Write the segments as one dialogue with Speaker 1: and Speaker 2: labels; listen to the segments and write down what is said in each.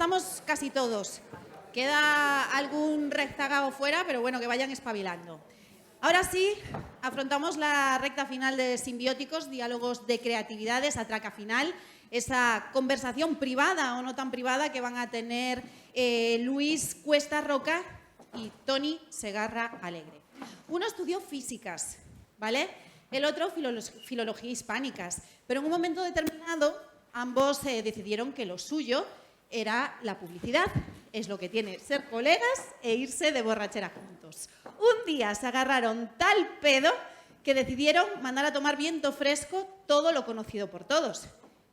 Speaker 1: estamos casi todos. Queda algún rezagado fuera, pero bueno, que vayan espabilando. Ahora sí, afrontamos la recta final de Simbióticos, diálogos de creatividades, atraca final, esa conversación privada o no tan privada que van a tener Luis Cuesta Roca y Toni Segarra Alegre. Uno estudió físicas, ¿vale? El otro filología hispánicas, pero en un momento determinado ambos decidieron que lo suyo era la publicidad. Es lo que tiene ser colegas e irse de borrachera juntos. Un día se agarraron tal pedo que decidieron mandar a tomar viento fresco todo lo conocido por todos.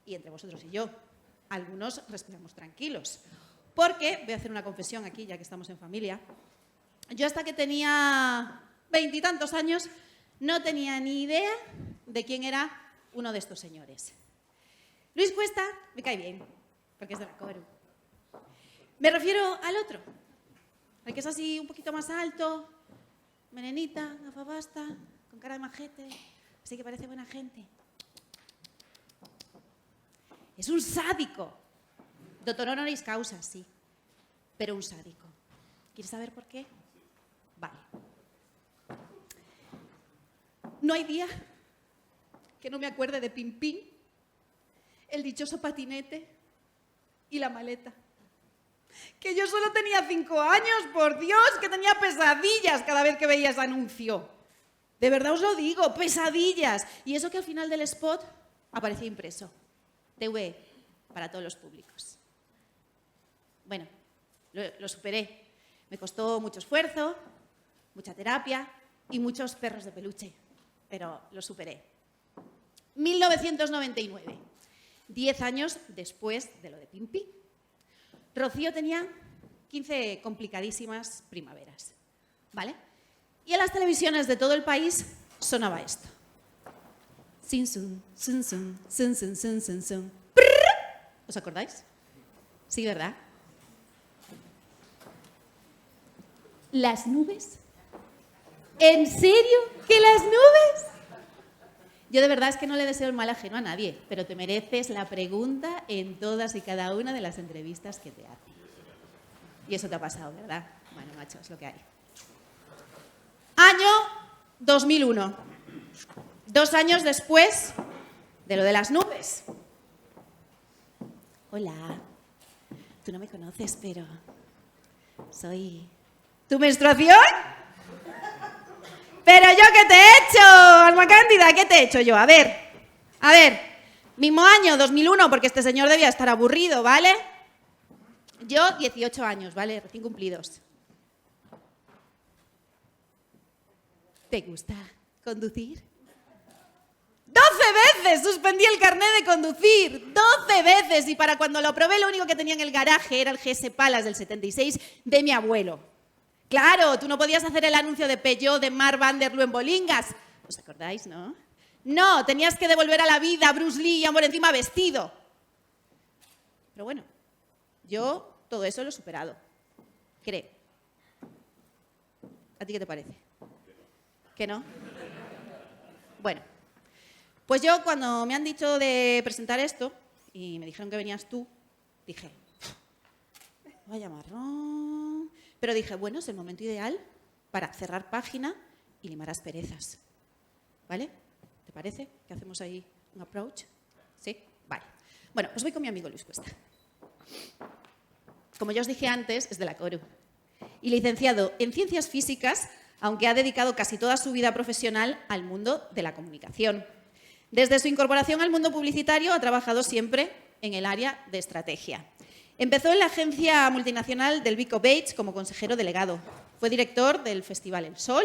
Speaker 1: Y entre vosotros y yo, algunos respiramos tranquilos. Porque, voy a hacer una confesión aquí, ya que estamos en familia, yo hasta que tenía 20 y tantos años no tenía ni idea de quién era uno de estos señores. Luis Cuesta me cae bien, porque es de la Coru. Me refiero al otro, al que es así un poquito más alto, melenita, gafapasta, con cara de majete, así que parece buena gente. Es un sádico. Doctor honoris causa, sí, pero un sádico. ¿Quieres saber por qué? Vale. No hay día que no me acuerde de Pimpín, el dichoso patinete y la maleta. Que yo solo tenía 5 años, por Dios, que tenía pesadillas cada vez que veía ese anuncio. De verdad os lo digo, pesadillas. Y eso que al final del spot aparecía impreso. TV para todos los públicos. Bueno, lo superé. Me costó mucho esfuerzo, mucha terapia y muchos perros de peluche. Pero lo superé. 1999, 10 años después de lo de Pimpín. Rocío tenía 15 complicadísimas primaveras, ¿vale? Y en las televisiones de todo el país sonaba esto. Sin sun, sun sun, sun sun sun sun sun. ¿Os acordáis? Sí, ¿verdad? ¿Las nubes? ¿En serio? ¿Que las nubes? Yo de verdad es que no le deseo el mal ajeno a nadie, pero te mereces la pregunta en todas y cada una de las entrevistas que te hacen. Y eso te ha pasado, ¿verdad? Bueno, macho, es lo que hay. Año 2001. 2 años después de lo de las nubes. Hola, tú no me conoces, pero soy tu menstruación. Pero yo, ¿qué te he hecho, alma cándida? ¿Qué te he hecho yo? A ver, mismo año, 2001, porque este señor debía estar aburrido, ¿vale? Yo, 18 años, ¿vale? Recién cumplidos. ¿Te gusta conducir? 12 veces suspendí el carnet de conducir, 12 veces, y para cuando lo probé lo único que tenía en el garaje era el GS Palace del 76 de mi abuelo. Claro, tú no podías hacer el anuncio de Peugeot de Marc van der Loo en Bolingas. ¿Os acordáis, no? No, tenías que devolver a la vida a Bruce Lee y amor encima vestido. Pero bueno, yo todo eso lo he superado. Creo. ¿A ti qué te parece? ¿Que no? Bueno, pues yo cuando me han dicho de presentar esto y me dijeron que venías tú, dije, vaya marrón. Pero dije, bueno, es el momento ideal para cerrar página y limar asperezas. ¿Vale? ¿Te parece que hacemos ahí un approach? ¿Sí? Vale. Bueno, pues voy con mi amigo Luis Cuesta. Como ya os dije antes, es de la Coru. Y licenciado en Ciencias Físicas, aunque ha dedicado casi toda su vida profesional al mundo de la comunicación. Desde su incorporación al mundo publicitario ha trabajado siempre en el área de estrategia. Empezó en la agencia multinacional del Vico Bates como consejero delegado. Fue director del Festival El Sol,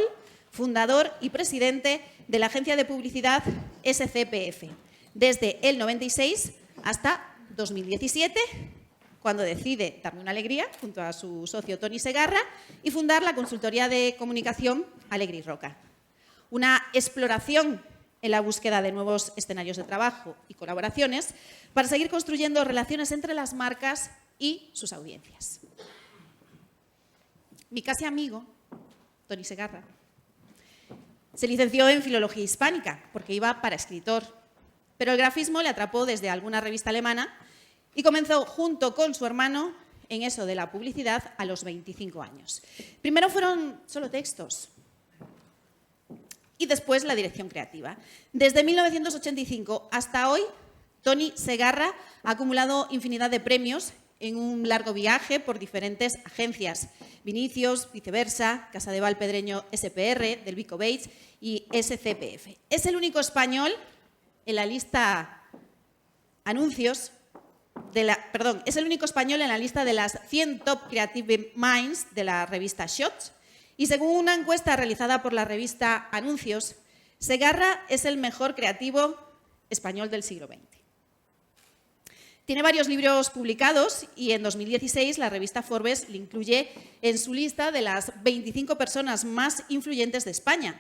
Speaker 1: fundador y presidente de la agencia de publicidad SCPF, desde el 96 hasta 2017, cuando decide darme una alegría junto a su socio Toni Segarra y fundar la consultoría de comunicación Alegre y Roca. Una exploración en la búsqueda de nuevos escenarios de trabajo y colaboraciones para seguir construyendo relaciones entre las marcas y sus audiencias. Mi casi amigo, Toni Segarra, se licenció en Filología Hispánica porque iba para escritor, pero el grafismo le atrapó desde alguna revista alemana y comenzó junto con su hermano en eso de la publicidad a los 25 años. Primero fueron solo textos y después la dirección creativa. Desde 1985 hasta hoy, Toni Segarra ha acumulado infinidad de premios en un largo viaje por diferentes agencias: Vinicius, Viceversa, Casa de Valpedreño SPR, del Vico Bates y SCPF. Es el único español en la lista anuncios es el único español en la lista de las 100 Top Creative Minds de la revista Shots, y según una encuesta realizada por la revista Anuncios, Segarra es el mejor creativo español del siglo XX. Tiene varios libros publicados y en 2016 la revista Forbes le incluye en su lista de las 25 personas más influyentes de España.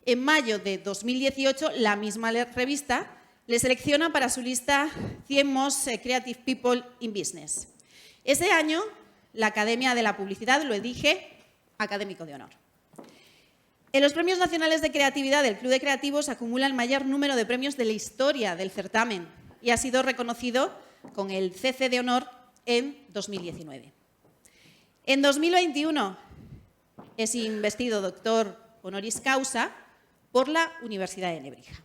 Speaker 1: En mayo de 2018, la misma revista le selecciona para su lista 100 Most Creative People in Business. Ese año, la Academia de la Publicidad lo elige académico de honor. En los Premios Nacionales de Creatividad del Club de Creativos acumula el mayor número de premios de la historia del certamen y ha sido reconocido con el CC de honor en 2019. En 2021 es investido doctor honoris causa por la Universidad de Nebrija.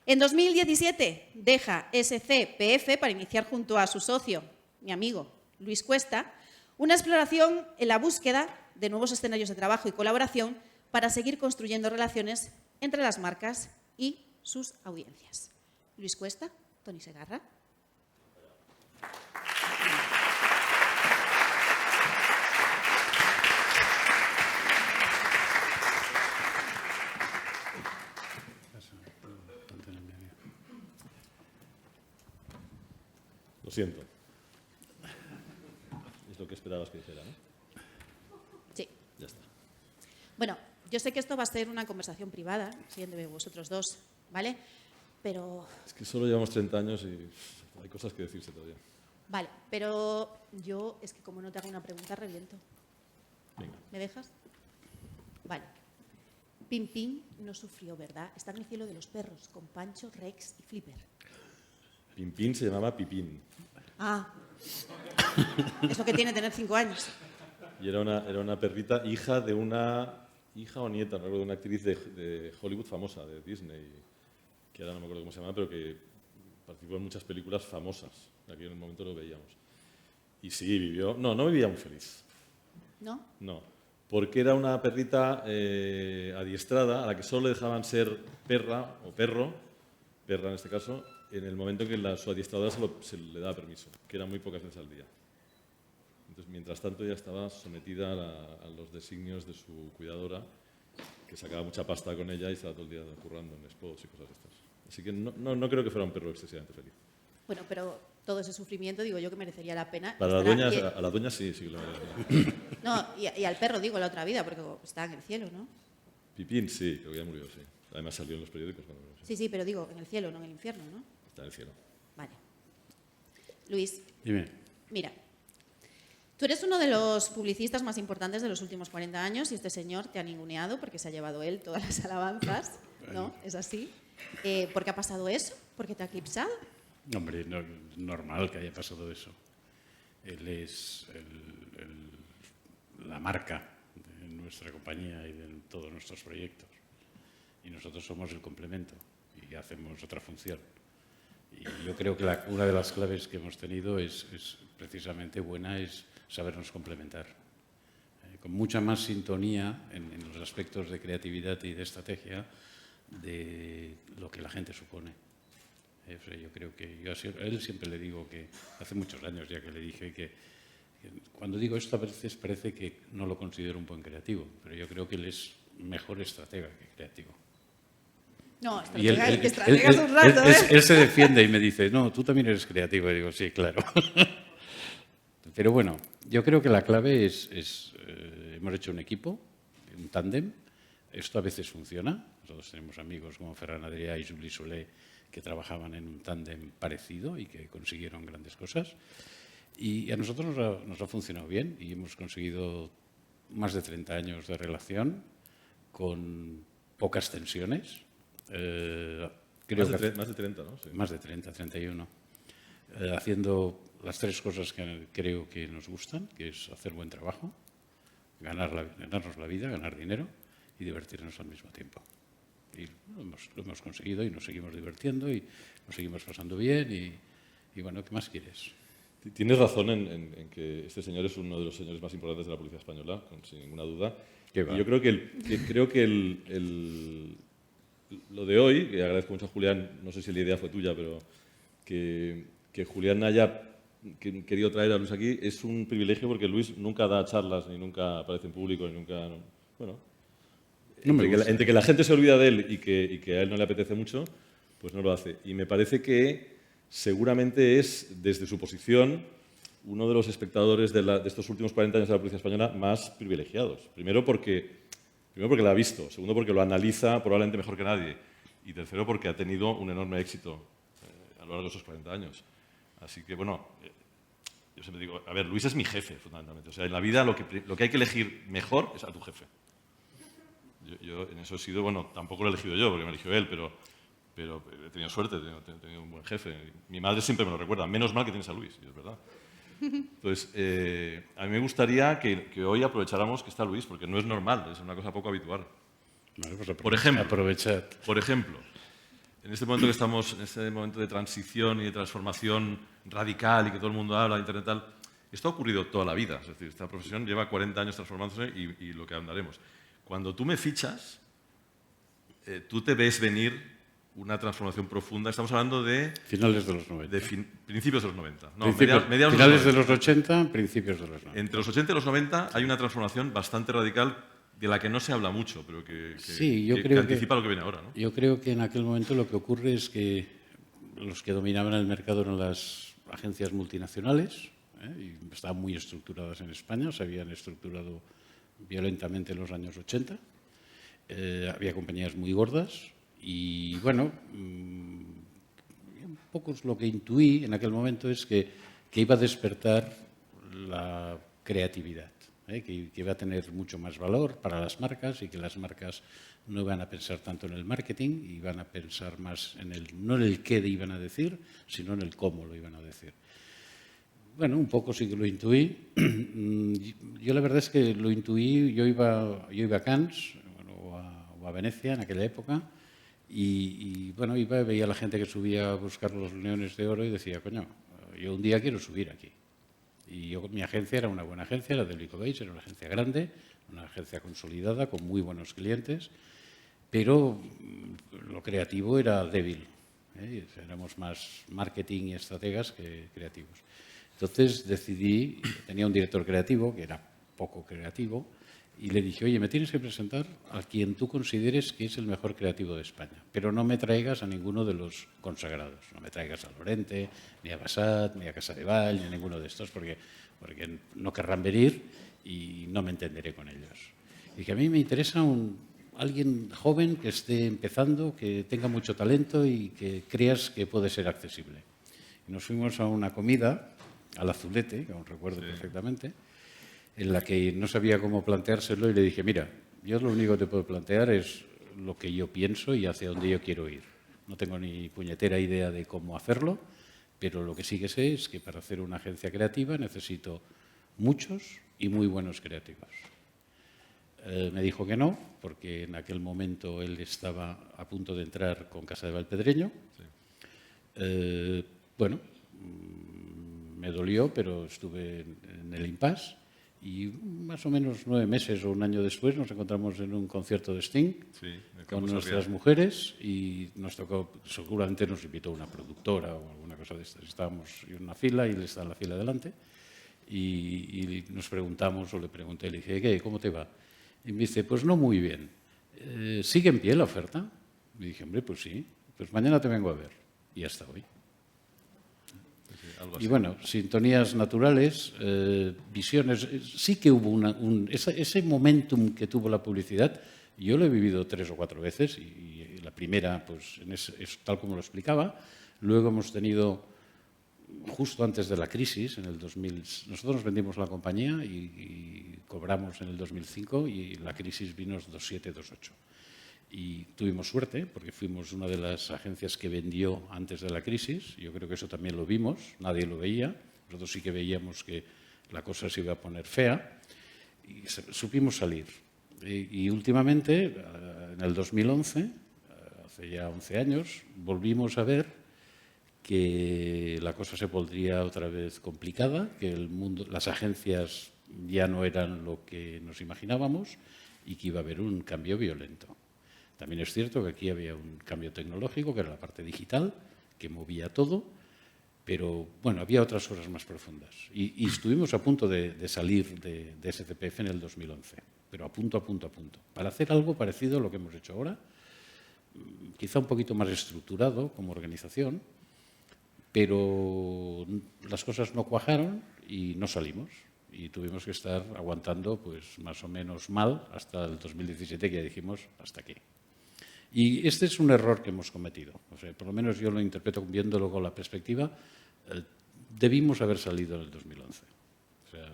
Speaker 1: En 2017 deja SCPF para iniciar junto a su socio, mi amigo Luis Cuesta, una exploración en la búsqueda de nuevos escenarios de trabajo y colaboración para seguir construyendo relaciones entre las marcas y sus audiencias. Luis Cuesta, Toni Segarra.
Speaker 2: Lo siento. Es lo que esperabas que dijera, ¿no?
Speaker 1: Sí.
Speaker 2: Ya está.
Speaker 1: Bueno, yo sé que esto va a ser una conversación privada, sí, entre vosotros dos, ¿vale? Pero...
Speaker 2: Es que solo llevamos 30 años y hay cosas que decirse todavía.
Speaker 1: Vale, pero yo es que como no te hago una pregunta, reviento.
Speaker 2: Venga.
Speaker 1: ¿Me dejas? Vale. Pimpín no sufrió, ¿verdad? Está en el cielo de los perros, con Pancho, Rex y Flipper.
Speaker 2: Pimpín se llamaba Pipín.
Speaker 1: Ah, eso que tiene tener 5 años.
Speaker 2: Y era una perrita, hija o nieta, no recuerdo, de una actriz de Hollywood famosa, de Disney, que ahora no me acuerdo cómo se llama, pero que participó en muchas películas famosas. Aquí en el momento lo veíamos. Y sí, vivió... No vivía muy feliz.
Speaker 1: ¿No?
Speaker 2: No, porque era una perrita adiestrada a la que solo le dejaban ser perra o perro, perra en este caso, en el momento en que su adiestradora se le daba permiso, que era muy pocas veces al día. Entonces, mientras tanto, ella estaba sometida a los designios de su cuidadora, que sacaba mucha pasta con ella y estaba todo el día currando en spots y cosas de estas. Así que no creo que fuera un perro excesivamente feliz.
Speaker 1: Bueno, pero todo ese sufrimiento, digo yo, que merecería la pena.
Speaker 2: Para a la dueña sí que lo merece.
Speaker 1: No, y al perro, digo, la otra vida, porque está en el cielo, ¿no?
Speaker 2: Pipín sí, creo que ya murió, sí. Además salió en los periódicos cuando murió.
Speaker 1: Sí, pero digo, en el cielo, no en el infierno, ¿no?
Speaker 2: Está en el cielo.
Speaker 1: Vale. Luis.
Speaker 3: Dime.
Speaker 1: Mira, tú eres uno de los publicistas más importantes de los últimos 40 años y este señor te ha ninguneado porque se ha llevado él todas las alabanzas, ¿no? Es así. ¿Por qué ha pasado eso? ¿Por qué te ha eclipsado?
Speaker 3: Hombre, no, normal que haya pasado eso. Él es la marca de nuestra compañía y de todos nuestros proyectos. Y nosotros somos el complemento y hacemos otra función. Y yo creo que una de las claves que hemos tenido es precisamente buena, es sabernos complementar. Con mucha más sintonía en los aspectos de creatividad y de estrategia de lo que la gente supone. Yo creo que a él siempre le digo que hace muchos años ya que le dije que cuando digo esto a veces parece que no lo considero un buen creativo, pero yo creo que él es mejor estratega que creativo.
Speaker 1: No,
Speaker 3: estratega
Speaker 1: es un rato,
Speaker 3: él se defiende y me dice, no, tú también eres creativo. Y digo, sí, claro. Pero bueno, yo creo que la clave es hemos hecho un equipo, un tándem. Esto a veces funciona. Nosotros tenemos amigos como Ferran Adrià y Juli Solé que trabajaban en un tándem parecido y que consiguieron grandes cosas. Y a nosotros nos ha funcionado bien y hemos conseguido más de 30 años de relación con pocas tensiones.
Speaker 2: Más de 30, ¿no? Sí.
Speaker 3: Más de 30, 31. haciendo las 3 cosas que creo que nos gustan, que es hacer buen trabajo, ganarnos la vida, ganar dinero y divertirnos al mismo tiempo. Y lo hemos conseguido y nos seguimos divirtiendo y nos seguimos pasando bien y bueno, ¿qué más quieres?
Speaker 2: Tienes razón en que este señor es uno de los señores más importantes de la policía española, sin ninguna duda. Y yo creo que lo de hoy, que agradezco mucho a Julián, no sé si la idea fue tuya, pero que Julián haya querido traer a Luis aquí es un privilegio porque Luis nunca da charlas, ni nunca aparece en público, ni nunca... Bueno, entre que la gente se olvida de él y que a él no le apetece mucho, pues no lo hace. Y me parece que seguramente es, desde su posición, uno de los espectadores de estos últimos 40 años de la policía española más privilegiados. Primero porque la ha visto, segundo porque lo analiza probablemente mejor que nadie y tercero porque ha tenido un enorme éxito a lo largo de esos 40 años. Así que, bueno, yo siempre digo, a ver, Luis es mi jefe, fundamentalmente. O sea, en la vida lo que hay que elegir mejor es a tu jefe. Yo en eso he sido, bueno, tampoco lo he elegido yo, porque me eligió él, pero he tenido suerte, he tenido un buen jefe. Mi madre siempre me lo recuerda, menos mal que tienes a Luis, y es verdad. Entonces, a mí me gustaría que hoy aprovecháramos que está Luis, porque no es normal, es una cosa poco habitual.
Speaker 3: Vale, pues
Speaker 2: aprovechad. Por ejemplo, en este momento que estamos, en este momento de transición y de transformación radical y que todo el mundo habla de Internet tal, esto ha ocurrido toda la vida. Es decir, esta profesión lleva 40 años transformándose y lo que andaremos. Cuando tú me fichas, tú te ves venir una transformación profunda. Estamos hablando de...
Speaker 3: Finales de los 90.
Speaker 2: Principios de los 90. No,
Speaker 3: mediados finales de los 80, principios de los 90.
Speaker 2: Entre los 80 y los 90 hay una transformación bastante radical de la que no se habla mucho, pero que anticipa lo que viene ahora, ¿no?
Speaker 3: Yo creo que en aquel momento lo que ocurre es que los que dominaban el mercado eran las agencias multinacionales, y estaban muy estructuradas en España, se habían estructurado violentamente en los años 80. Había compañías muy gordas y, bueno, un poco lo que intuí en aquel momento es que iba a despertar la creatividad, que iba a tener mucho más valor para las marcas y que las marcas no iban a pensar tanto en el marketing, iban a pensar más no en el qué iban a decir, sino en el cómo lo iban a decir. Bueno, un poco sí que lo intuí. Yo la verdad es que lo intuí, yo iba a Cannes o a Venecia en aquella época y bueno, veía a la gente que subía a buscar los Leones de Oro y decía, coño, yo un día quiero subir aquí. Y mi agencia era una buena agencia, la de Lico Base, era una agencia grande, una agencia consolidada, con muy buenos clientes, pero lo creativo era débil. Éramos más marketing y estrategas que creativos. Entonces decidí, tenía un director creativo que era poco creativo y le dije, oye, me tienes que presentar a quien tú consideres que es el mejor creativo de España, pero no me traigas a ninguno de los consagrados, no me traigas a Lorente, ni a Bassat, ni a Casadevall, ni a ninguno de estos, porque no querrán venir y no me entenderé con ellos. Y que a mí me interesa alguien joven que esté empezando, que tenga mucho talento y que creas que puede ser accesible. Y nos fuimos a una comida al Azulete, que aún recuerdo perfectamente, en la que no sabía cómo planteárselo y le dije, mira, yo lo único que te puedo plantear es lo que yo pienso y hacia dónde yo quiero ir. No tengo ni puñetera idea de cómo hacerlo, pero lo que sí que sé es que para hacer una agencia creativa necesito muchos y muy buenos creativos. Me dijo que no, porque en aquel momento él estaba a punto de entrar con Casadevall Pedreño. Sí. Bueno, me dolió, pero estuve en el impasse y más o menos 9 meses o un año después nos encontramos en un concierto de Sting con nuestras mujeres y nos tocó, seguramente nos invitó una productora o alguna cosa de estas. Estábamos en una fila y él está en la fila delante y nos preguntamos, o le pregunté, le dije, ¿qué? ¿Cómo te va? Y me dice, pues no muy bien. ¿Sigue en pie la oferta? Y dije, hombre, pues sí, pues mañana te vengo a ver. Y hasta hoy. Y bueno, sintonías naturales, visiones. Sí que hubo ese momentum que tuvo la publicidad, yo lo he vivido 3 o 4 veces y la primera, pues es tal como lo explicaba. Luego hemos tenido, justo antes de la crisis, en el 2000, nosotros nos vendimos la compañía y cobramos en el 2005 y la crisis vino en 2007, 2008. Y tuvimos suerte, porque fuimos una de las agencias que vendió antes de la crisis. Yo creo que eso también lo vimos, nadie lo veía. Nosotros sí que veíamos que la cosa se iba a poner fea y supimos salir. Y últimamente, en el 2011, hace ya 11 años, volvimos a ver que la cosa se pondría otra vez complicada, que el mundo, las agencias ya no eran lo que nos imaginábamos y que iba a haber un cambio violento. También es cierto que aquí había un cambio tecnológico, que era la parte digital, que movía todo, pero bueno, había otras cosas más profundas. Y estuvimos a punto de salir de SCPF en el 2011, pero a punto, para hacer algo parecido a lo que hemos hecho ahora, quizá un poquito más estructurado como organización, pero las cosas no cuajaron y no salimos. Y tuvimos que estar aguantando pues más o menos mal hasta el 2017, que ya dijimos hasta aquí. Y este es un error que hemos cometido. O sea, por lo menos yo lo interpreto viéndolo con la perspectiva. Debimos haber salido en el 2011. O sea,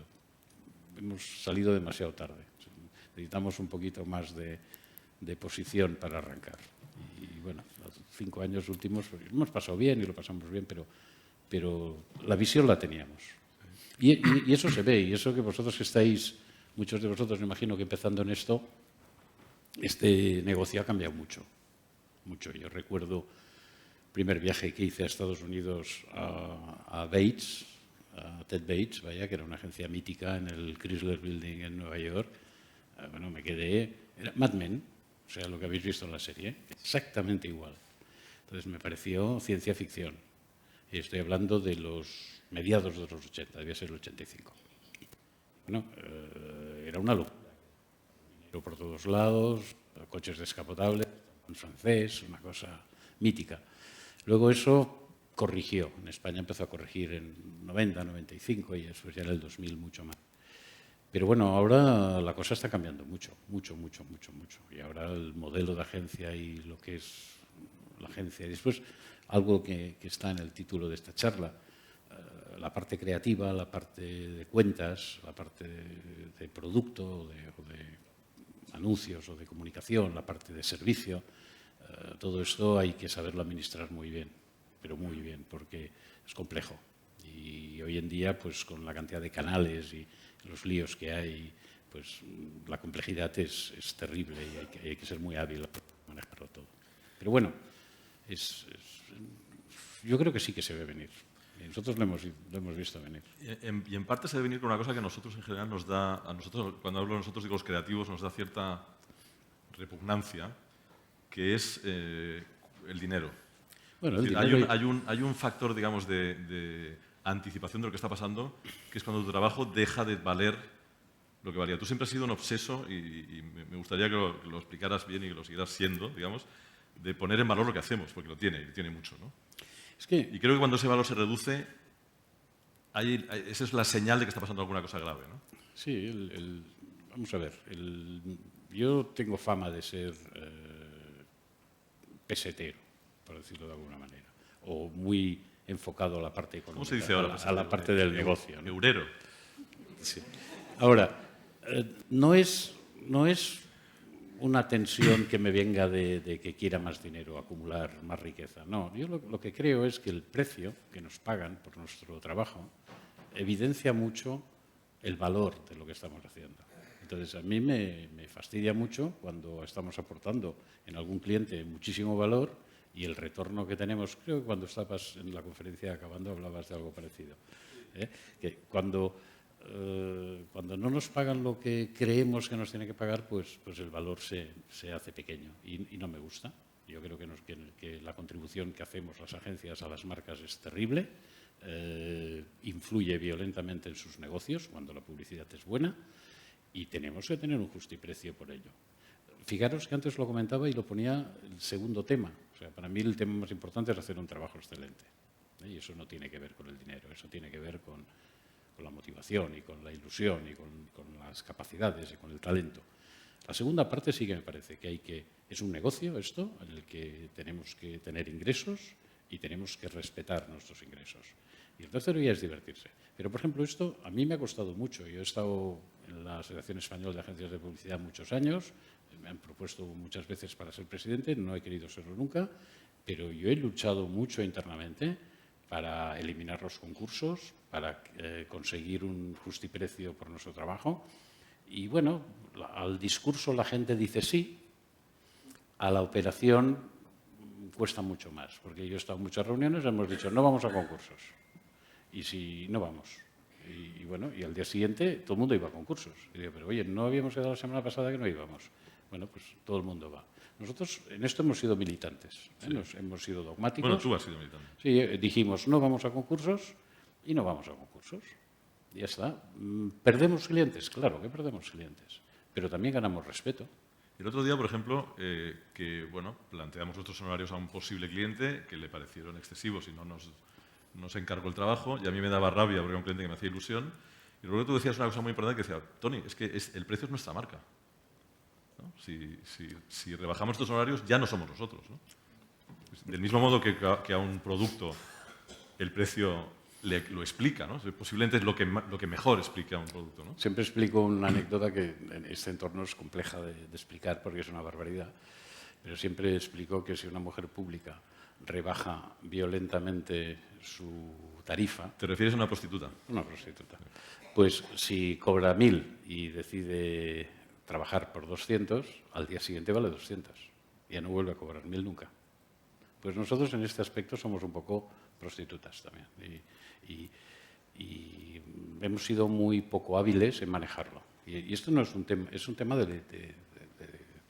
Speaker 3: hemos salido demasiado tarde. Necesitamos un poquito más de posición para arrancar. Y bueno, los 5 años últimos pues, hemos pasado bien y lo pasamos bien, pero la visión la teníamos. Y eso se ve, y eso que vosotros que estáis, muchos de vosotros me imagino que empezando en esto, este negocio ha cambiado mucho, mucho. Yo recuerdo el primer viaje que hice a Estados Unidos a Bates, a Ted Bates, vaya, que era una agencia mítica en el Chrysler Building en Nueva York. Bueno, me quedé, era Mad Men, o sea, lo que habéis visto en la serie, exactamente igual. Entonces me pareció ciencia ficción. Y estoy hablando de los mediados de los 80, debía ser el 85. Bueno, era una locura. Dinero por todos lados, coches descapotables, un francés, una cosa mítica. Luego eso corrigió. En España empezó a corregir en 90, 95 y después ya en el 2000 mucho más. Pero bueno, ahora la cosa está cambiando mucho. Y ahora el modelo de agencia y lo que es la agencia. Y después, algo que está en el título de esta charla, la parte creativa, la parte de cuentas, la parte de producto, o de anuncios o de comunicación, la parte de servicio, todo esto hay que saberlo administrar muy bien, pero muy bien, porque es complejo. Y hoy en día, pues con la cantidad de canales y los líos que hay, pues la complejidad es terrible y hay que ser muy hábil para manejarlo todo. Pero bueno, yo creo que sí que se ve venir. Y nosotros lo hemos visto venir.
Speaker 2: Y en parte se debe venir con una cosa que a nosotros en general nos da, a nosotros, cuando hablo de nosotros digo los creativos, nos da cierta repugnancia, que es el dinero.
Speaker 3: Bueno,
Speaker 2: hay un factor, digamos, de anticipación de lo que está pasando, que es cuando tu trabajo deja de valer lo que valía. Tú siempre has sido un obseso, y me gustaría que lo explicaras bien y que lo siguieras siendo, digamos, de poner en valor lo que hacemos, porque lo tiene, y tiene mucho, ¿no? Y creo que cuando ese valor se reduce, esa es la señal de que está pasando alguna cosa grave, ¿no?
Speaker 3: Sí, vamos a ver, yo tengo fama de ser pesetero, por decirlo de alguna manera, o muy enfocado a la parte económica.
Speaker 2: ¿Cómo se dice ahora?
Speaker 3: A la parte del negocio, ¿no?
Speaker 2: Eurero.
Speaker 3: Sí. Ahora, no es una tensión que me venga de que quiera más dinero, acumular más riqueza. No, yo lo que creo es que el precio que nos pagan por nuestro trabajo evidencia mucho el valor de lo que estamos haciendo. Entonces, a mí me fastidia mucho cuando estamos aportando en algún cliente muchísimo valor y el retorno que tenemos, creo que cuando estabas en la conferencia acabando hablabas de algo parecido, que cuando no nos pagan lo que creemos que nos tiene que pagar, pues el valor se hace pequeño y no me gusta. Yo creo que la contribución que hacemos las agencias a las marcas es terrible, influye violentamente en sus negocios cuando la publicidad es buena y tenemos que tener un justiprecio por ello. Fijaros que antes lo comentaba y lo ponía el segundo tema. O sea, para mí el tema más importante es hacer un trabajo excelente. Y eso no tiene que ver con el dinero, eso tiene que ver con la motivación y con la ilusión y con las capacidades y con el talento. La segunda parte sí que me parece que es un negocio esto, en el que tenemos que tener ingresos y tenemos que respetar nuestros ingresos. Y el tercero ya es divertirse. Pero, por ejemplo, esto a mí me ha costado mucho. Yo he estado en la Asociación Española de Agencias de Publicidad muchos años, me han propuesto muchas veces para ser presidente, no he querido serlo nunca, pero yo he luchado mucho internamente para eliminar los concursos, para conseguir un justiprecio por nuestro trabajo. Y bueno, al discurso la gente dice sí, a la operación cuesta mucho más, porque yo he estado en muchas reuniones, hemos dicho no vamos a concursos, y si no vamos. Y bueno, y al día siguiente todo el mundo iba a concursos. Y digo, pero oye, ¿no habíamos quedado la semana pasada que no íbamos? Bueno, pues todo el mundo va. Nosotros en esto hemos sido militantes, hemos sido dogmáticos.
Speaker 2: Bueno, tú has sido militante.
Speaker 3: Sí, dijimos no vamos a concursos y no vamos a concursos. Y ya está. ¿Perdemos clientes? Claro que perdemos clientes, pero también ganamos respeto.
Speaker 2: El otro día, por ejemplo, que bueno, planteamos nuestros honorarios a un posible cliente que le parecieron excesivos y no nos encargó el trabajo, y a mí me daba rabia porque era un cliente que me hacía ilusión. Y luego tú decías una cosa muy importante que decía, Toni, es que el precio es nuestra marca, ¿no? Si rebajamos estos horarios, ya no somos nosotros, ¿no? Del mismo modo que a un producto el precio lo explica, ¿no? Posiblemente es lo que mejor explica un producto, ¿no?
Speaker 3: Siempre explico una anécdota que en este entorno es compleja de explicar porque es una barbaridad, pero siempre explico que si una mujer pública rebaja violentamente su tarifa...
Speaker 2: ¿Te refieres a una prostituta?
Speaker 3: Una prostituta. Pues si cobra 1.000 y decide trabajar por 200, al día siguiente vale 200. Ya no vuelve a cobrar 1.000 nunca. Pues nosotros en este aspecto somos un poco prostitutas también. Y hemos sido muy poco hábiles en manejarlo. Y esto no es un tema, es un tema de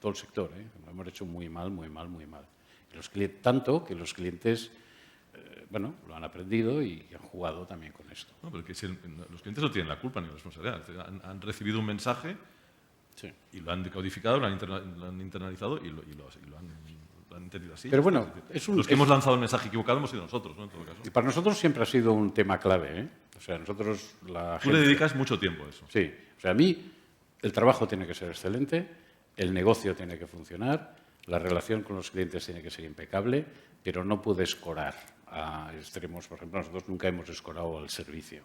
Speaker 3: todo el sector, ¿eh? Lo hemos hecho muy mal, muy mal, muy mal. Tanto que los clientes bueno, lo han aprendido y han jugado también con esto.
Speaker 2: No, pero los clientes no tienen la culpa ni la responsabilidad. Han recibido un mensaje y lo han decodificado, lo han internalizado y lo han entendido así.
Speaker 3: Pero bueno,
Speaker 2: los que hemos lanzado el mensaje equivocado hemos sido nosotros, ¿no? En todo caso.
Speaker 3: Y para nosotros siempre ha sido un tema clave, ¿eh? O sea, nosotros
Speaker 2: Tú le dedicas mucho tiempo a eso.
Speaker 3: Sí. O sea, a mí el trabajo tiene que ser excelente, el negocio tiene que funcionar, la relación con los clientes tiene que ser impecable, pero no puede escorar a extremos. Por ejemplo, nosotros nunca hemos escorado al servicio.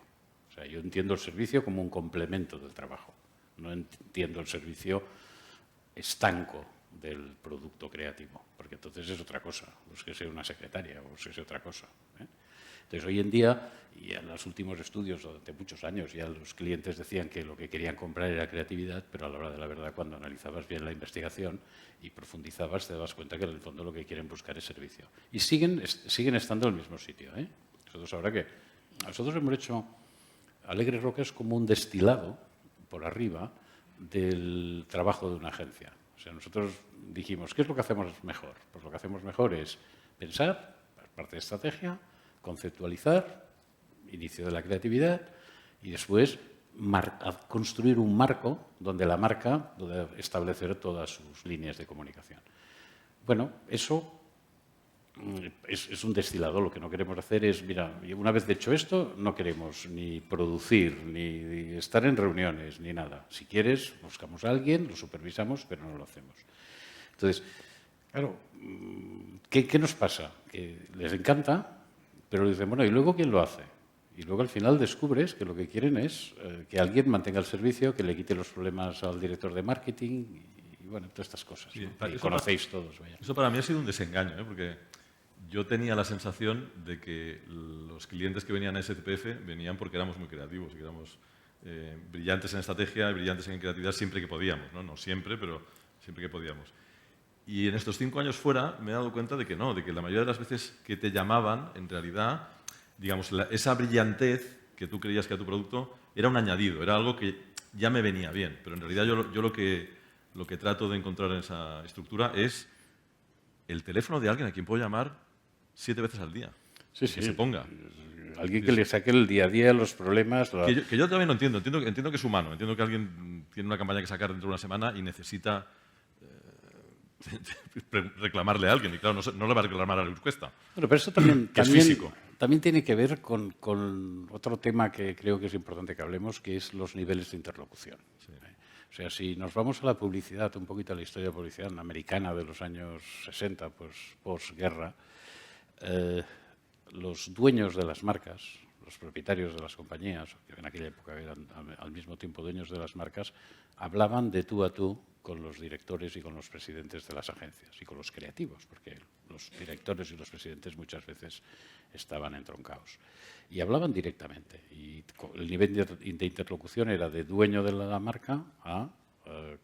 Speaker 3: O sea, yo entiendo el servicio como un complemento del trabajo. No entiendo el servicio estanco del producto creativo, porque entonces es otra cosa. Pues que sea una secretaria o que sea otra cosa, ¿eh? Entonces, hoy en día, y en los últimos estudios durante muchos años, ya los clientes decían que lo que querían comprar era creatividad, pero a la hora de la verdad, cuando analizabas bien la investigación y profundizabas, te dabas cuenta que en el fondo lo que quieren buscar es servicio. Y siguen estando en el mismo sitio, ¿eh? Nosotros hemos hecho Alegre Roca es como un destilado por arriba del trabajo de una agencia. O sea, nosotros dijimos, ¿qué es lo que hacemos mejor? Pues lo que hacemos mejor es pensar, parte de estrategia, conceptualizar, inicio de la creatividad y después construir un marco donde la marca pueda establecer todas sus líneas de comunicación. Bueno, eso es un destilado. Lo que no queremos hacer es, mira, una vez hecho esto, no queremos ni producir, ni estar en reuniones, ni nada. Si quieres, buscamos a alguien, lo supervisamos, pero no lo hacemos. Entonces, claro, ¿qué nos pasa? Que les encanta, pero dicen, bueno, ¿y luego quién lo hace? Y luego al final descubres que lo que quieren es que alguien mantenga el servicio, que le quite los problemas al director de marketing y bueno, todas estas cosas,
Speaker 2: Sí,
Speaker 3: ¿no? Y conocéis todos. Vaya.
Speaker 2: Eso para mí ha sido un desengaño, ¿eh? Porque yo tenía la sensación de que los clientes que venían a SCPF venían porque éramos muy creativos y que éramos brillantes en estrategia y brillantes en creatividad siempre que podíamos, ¿no? No siempre, pero siempre que podíamos. Y en estos 5 años fuera me he dado cuenta de que no, de que la mayoría de las veces que te llamaban, en realidad, digamos, esa brillantez que tú creías que a tu producto era un añadido, era algo que ya me venía bien. Pero en realidad yo lo que trato de encontrar en esa estructura es el teléfono de alguien a quien puedo llamar 7 veces al día.
Speaker 3: Sí,
Speaker 2: que se ponga.
Speaker 3: Alguien que le saque el día a día los problemas.
Speaker 2: Que yo también lo entiendo. Entiendo que es humano. Entiendo que alguien tiene una campaña que sacar dentro de una semana y necesita reclamarle a alguien. Y claro, no le va a reclamar a la Cuesta.
Speaker 3: Bueno, pero esto también,
Speaker 2: es físico.
Speaker 3: También tiene que ver con otro tema que creo que es importante que hablemos, que es los niveles de interlocución.
Speaker 2: Sí.
Speaker 3: O sea, si nos vamos a la publicidad, un poquito a la historia de la publicidad americana de los años 60, pues posguerra, los dueños de las marcas, los propietarios de las compañías, que en aquella época eran al mismo tiempo dueños de las marcas, hablaban de tú a tú con los directores y con los presidentes de las agencias y con los creativos, porque los directores y los presidentes muchas veces estaban entroncados. Y hablaban directamente. Y el nivel de interlocución era de dueño de la marca a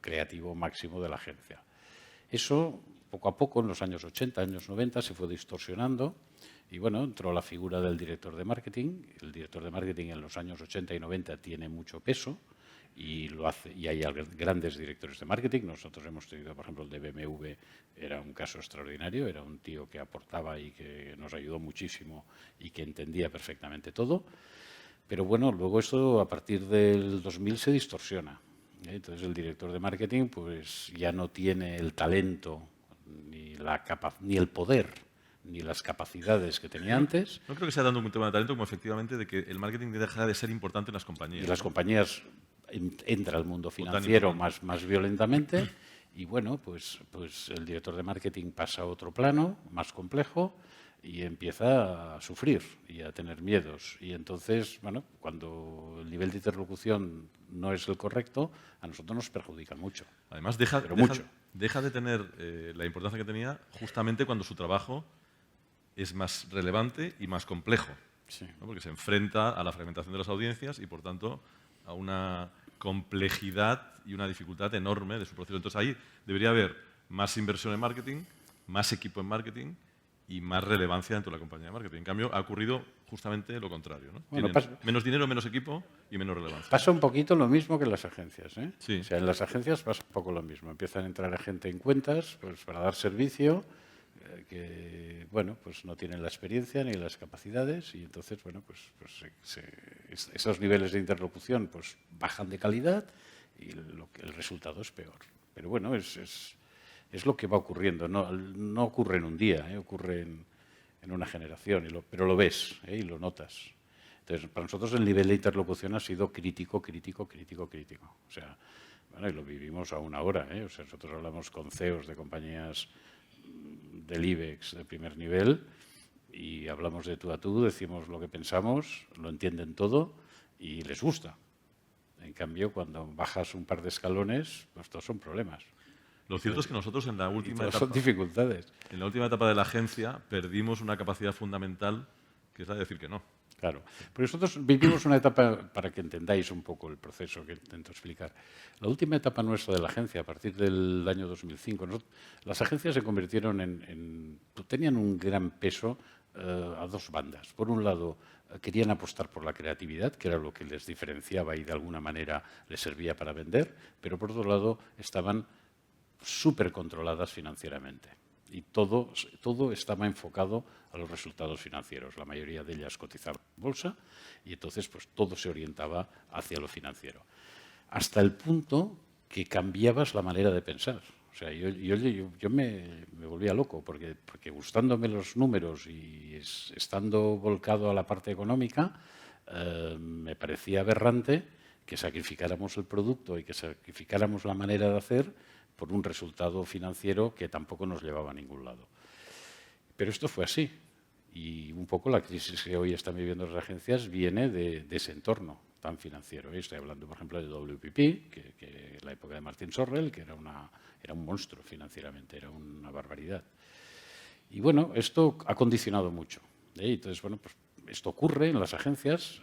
Speaker 3: creativo máximo de la agencia. Eso, poco a poco, en los años 80, años 90, se fue distorsionando y, bueno, entró la figura del director de marketing. El director de marketing en los años 80 y 90 tiene mucho peso y lo hace, y hay grandes directores de marketing. Nosotros hemos tenido, por ejemplo, el de BMW, era un caso extraordinario, era un tío que aportaba y que nos ayudó muchísimo y que entendía perfectamente todo. Pero bueno, luego esto a partir del 2000 se distorsiona. Entonces el director de marketing pues ya no tiene el talento, ni el poder, ni las capacidades que tenía antes.
Speaker 2: No creo que sea dando un tema de talento, como efectivamente de que el marketing deja de ser importante en las compañías.
Speaker 3: Y las compañías entra al mundo financiero más violentamente y bueno, pues el director de marketing pasa a otro plano, más complejo, y empieza a sufrir y a tener miedos. Y entonces, bueno, cuando el nivel de interlocución no es el correcto, a nosotros nos perjudica mucho.
Speaker 2: Además, deja de tener la importancia que tenía justamente cuando su trabajo es más relevante y más complejo.
Speaker 3: Sí.
Speaker 2: ¿No? Porque se enfrenta a la fragmentación de las audiencias y, por tanto, a una complejidad y una dificultad enorme de su proceso. Entonces, ahí debería haber más inversión en marketing, más equipo en marketing y más relevancia dentro de la compañía de marketing. En cambio, ha ocurrido justamente lo contrario, ¿no?
Speaker 3: Bueno,
Speaker 2: menos dinero, menos equipo y menos relevancia.
Speaker 3: Pasa un poquito lo mismo que en las agencias, ¿eh?
Speaker 2: Sí.
Speaker 3: O sea, en las agencias pasa un poco lo mismo. Empiezan a entrar gente en cuentas pues, para dar servicio que, bueno, pues no tienen la experiencia ni las capacidades y entonces, bueno, pues esos niveles de interlocución pues bajan de calidad y el resultado es peor. Pero bueno, es lo que va ocurriendo. No ocurre en un día, ocurre en una generación, pero lo ves y lo notas. Entonces, para nosotros el nivel de interlocución ha sido crítico. O sea, bueno, y lo vivimos aún ahora. O sea, nosotros hablamos con CEOs de compañías del IBEX de primer nivel y hablamos de tú a tú, decimos lo que pensamos, lo entienden todo y les gusta. En cambio, cuando bajas un par de escalones, pues todos son problemas.
Speaker 2: Lo cierto es que nosotros en la última etapa,
Speaker 3: son dificultades.
Speaker 2: En la última etapa de la agencia perdimos una capacidad fundamental que es la de decir que no.
Speaker 3: Claro. Pero nosotros vivimos una etapa, para que entendáis un poco el proceso que intento explicar. La última etapa nuestra de la agencia, a partir del año 2005, las agencias se convirtieron tenían un gran peso a dos bandas. Por un lado, querían apostar por la creatividad, que era lo que les diferenciaba y de alguna manera les servía para vender, pero por otro lado estaban súper controladas financieramente. Y todo estaba enfocado a los resultados financieros. La mayoría de ellas cotizaban en bolsa y entonces pues, todo se orientaba hacia lo financiero. Hasta el punto que cambiabas la manera de pensar. O sea, yo me volvía loco porque gustándome los números y estando volcado a la parte económica, me parecía aberrante que sacrificáramos el producto y que sacrificáramos la manera de hacer por un resultado financiero que tampoco nos llevaba a ningún lado. Pero esto fue así. Y un poco la crisis que hoy están viviendo las agencias viene de ese entorno tan financiero. Estoy hablando, por ejemplo, de WPP, que en la época de Martin Sorrell, que era un monstruo financieramente, era una barbaridad. Y bueno, esto ha condicionado mucho. Entonces, bueno, pues esto ocurre en las agencias.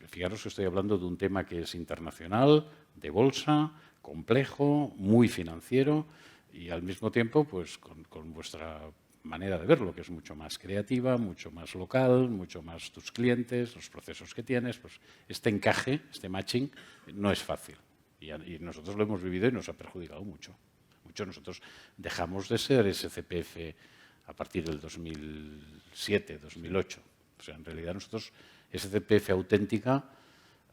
Speaker 3: Fijaros que estoy hablando de un tema que es internacional, de bolsa, complejo, muy financiero y al mismo tiempo pues con vuestra manera de verlo, que es mucho más creativa, mucho más local, mucho más tus clientes, los procesos que tienes, pues este encaje, este matching no es fácil y nosotros lo hemos vivido y nos ha perjudicado mucho. Nosotros dejamos de ser SCPF a partir del 2007, 2008. O sea, en realidad nosotros SCPF auténtica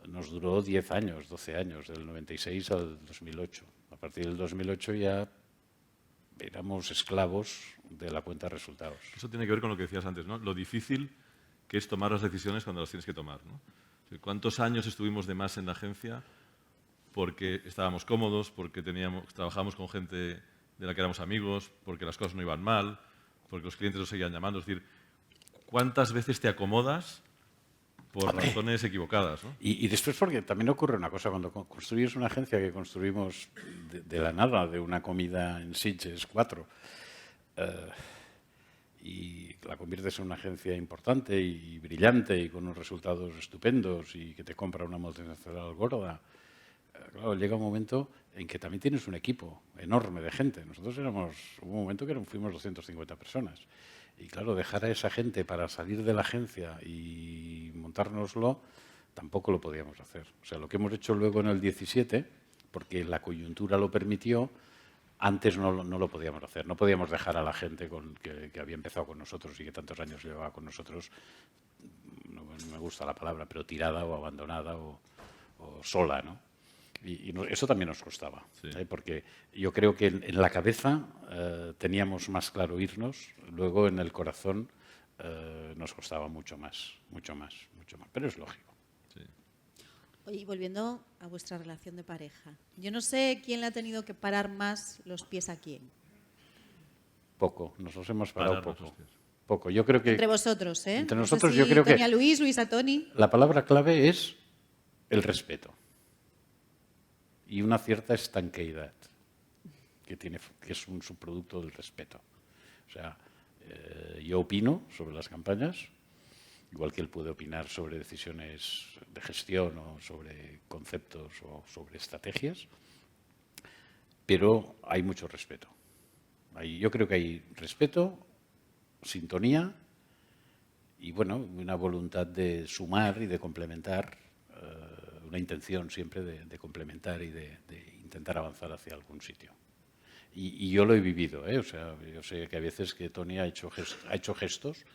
Speaker 3: nos duró 10 años, 12 años, del 96 al 2008. A partir del 2008 ya éramos esclavos de la cuenta de resultados.
Speaker 2: Eso tiene que ver con lo que decías antes, ¿no? Lo difícil que es tomar las decisiones cuando las tienes que tomar, ¿no? ¿Cuántos años estuvimos de más en la agencia porque estábamos cómodos, porque trabajábamos con gente de la que éramos amigos, porque las cosas no iban mal, porque los clientes nos seguían llamando? Es decir, ¿cuántas veces te acomodas por razones equivocadas, ¿no?
Speaker 3: Y después porque también ocurre una cosa, cuando construyes una agencia que construimos de la nada, de una comida en Sitges 4, y la conviertes en una agencia importante y brillante y con unos resultados estupendos y que te compra una multinacional gorda, claro, llega un momento en que también tienes un equipo enorme de gente. Nosotros hubo un momento que fuimos 250 personas. Y claro, dejar a esa gente para salir de la agencia y montárnoslo, tampoco lo podíamos hacer. O sea, lo que hemos hecho luego en el 17, porque la coyuntura lo permitió, antes no lo podíamos hacer. No podíamos dejar a la gente que había empezado con nosotros y que tantos años llevaba con nosotros, no me gusta la palabra, pero tirada o abandonada o sola, ¿no? Y eso también nos costaba,
Speaker 2: sí.
Speaker 3: Porque yo creo que en la cabeza teníamos más claro irnos, luego en el corazón nos costaba mucho más. Pero es lógico.
Speaker 2: Sí.
Speaker 1: Oye, y volviendo a vuestra relación de pareja, yo no sé quién le ha tenido que parar más los pies a quién.
Speaker 3: Poco, nos los hemos parado
Speaker 2: Pararnos los
Speaker 3: poco.
Speaker 2: pies.
Speaker 3: Poco. Yo creo que
Speaker 1: Entre vosotros, ¿eh?
Speaker 3: Entre
Speaker 1: No sé
Speaker 3: nosotros
Speaker 1: si
Speaker 3: yo creo
Speaker 1: Tony
Speaker 3: que
Speaker 1: a Luis, Luis a Tony.
Speaker 3: la palabra clave es el respeto y una cierta estanqueidad que es un subproducto del respeto. O sea, yo opino sobre las campañas, igual que él puede opinar sobre decisiones de gestión o sobre conceptos o sobre estrategias, pero hay mucho respeto. Yo creo que hay respeto, sintonía y, bueno, una voluntad de sumar y de complementar, una intención siempre de complementar y de intentar avanzar hacia algún sitio. Y yo lo he vivido, ¿eh? O sea, yo sé que a veces que Tony ha hecho gestos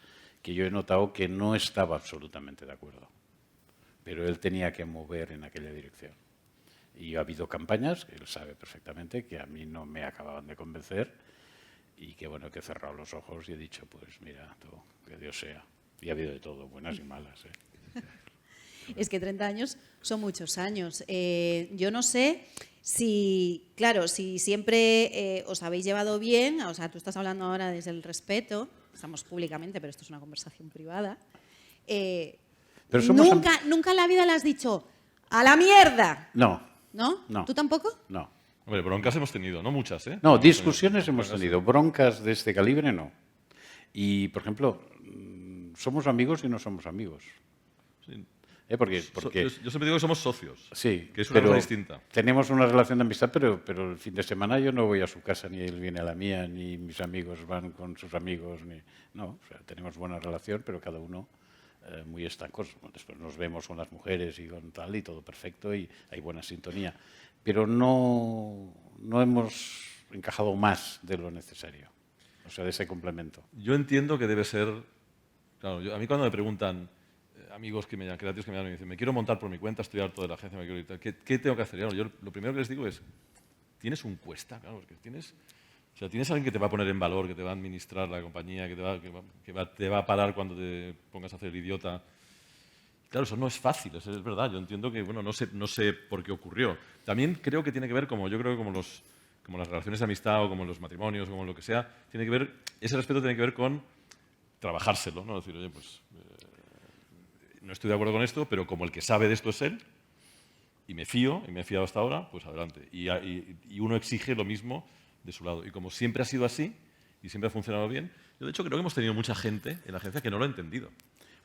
Speaker 3: que yo he notado que no estaba absolutamente de acuerdo, pero él tenía que mover en aquella dirección. Y ha habido campañas, que él sabe perfectamente, que a mí no me acababan de convencer y que, bueno, que he cerrado los ojos y he dicho, pues mira, que Dios sea. Y ha habido de todo, buenas y malas, ¿eh?
Speaker 1: Es que 30 años son muchos años. Yo no sé si, claro, si siempre os habéis llevado bien, o sea, tú estás hablando ahora desde el respeto, estamos públicamente, pero esto es una conversación privada.
Speaker 3: Pero somos
Speaker 1: nunca en la vida le has dicho, ¡a la mierda!
Speaker 3: No.
Speaker 1: ¿No?
Speaker 3: No.
Speaker 1: ¿Tú tampoco?
Speaker 3: No.
Speaker 2: Hombre, broncas hemos tenido, no muchas, ¿eh?
Speaker 3: No, discusiones hemos tenido, broncas de este calibre no. Y, por ejemplo, somos amigos y no somos amigos.
Speaker 2: Sí.
Speaker 3: Porque
Speaker 2: Yo siempre digo que somos socios,
Speaker 3: sí,
Speaker 2: que es una
Speaker 3: pero
Speaker 2: cosa distinta.
Speaker 3: tenemos una relación de amistad, pero el fin de semana yo no voy a su casa, ni él viene a la mía, ni mis amigos van con sus amigos. No, o sea, tenemos buena relación, pero cada uno muy estancos. Después nos vemos con las mujeres y con tal, y todo perfecto, y hay buena sintonía. Pero no hemos encajado más de lo necesario, o sea, de ese complemento.
Speaker 2: Yo entiendo que debe ser... Claro, a mí cuando me preguntan amigos que me llaman, creativos que me llaman y me dicen, me quiero montar por mi cuenta, estoy harto de la agencia, me quiero ir tal, ¿qué tengo que hacer? Yo lo primero que les digo es, tienes un cuesta, claro, porque tienes alguien que te va a poner en valor, que te va a administrar la compañía, que te va a parar cuando te pongas a hacer el idiota. Claro, eso no es fácil, eso es verdad. Yo entiendo que, bueno, no sé por qué ocurrió. También creo que tiene que ver, como las relaciones de amistad o como los matrimonios o como lo que sea, ese respeto tiene que ver con trabajárselo, ¿no? Decir, oye, pues no estoy de acuerdo con esto, pero como el que sabe de esto es él, y me fío, y me he fiado hasta ahora, pues adelante. Y uno exige lo mismo de su lado. Y como siempre ha sido así, y siempre ha funcionado bien, yo de hecho creo que hemos tenido mucha gente en la agencia que no lo ha entendido.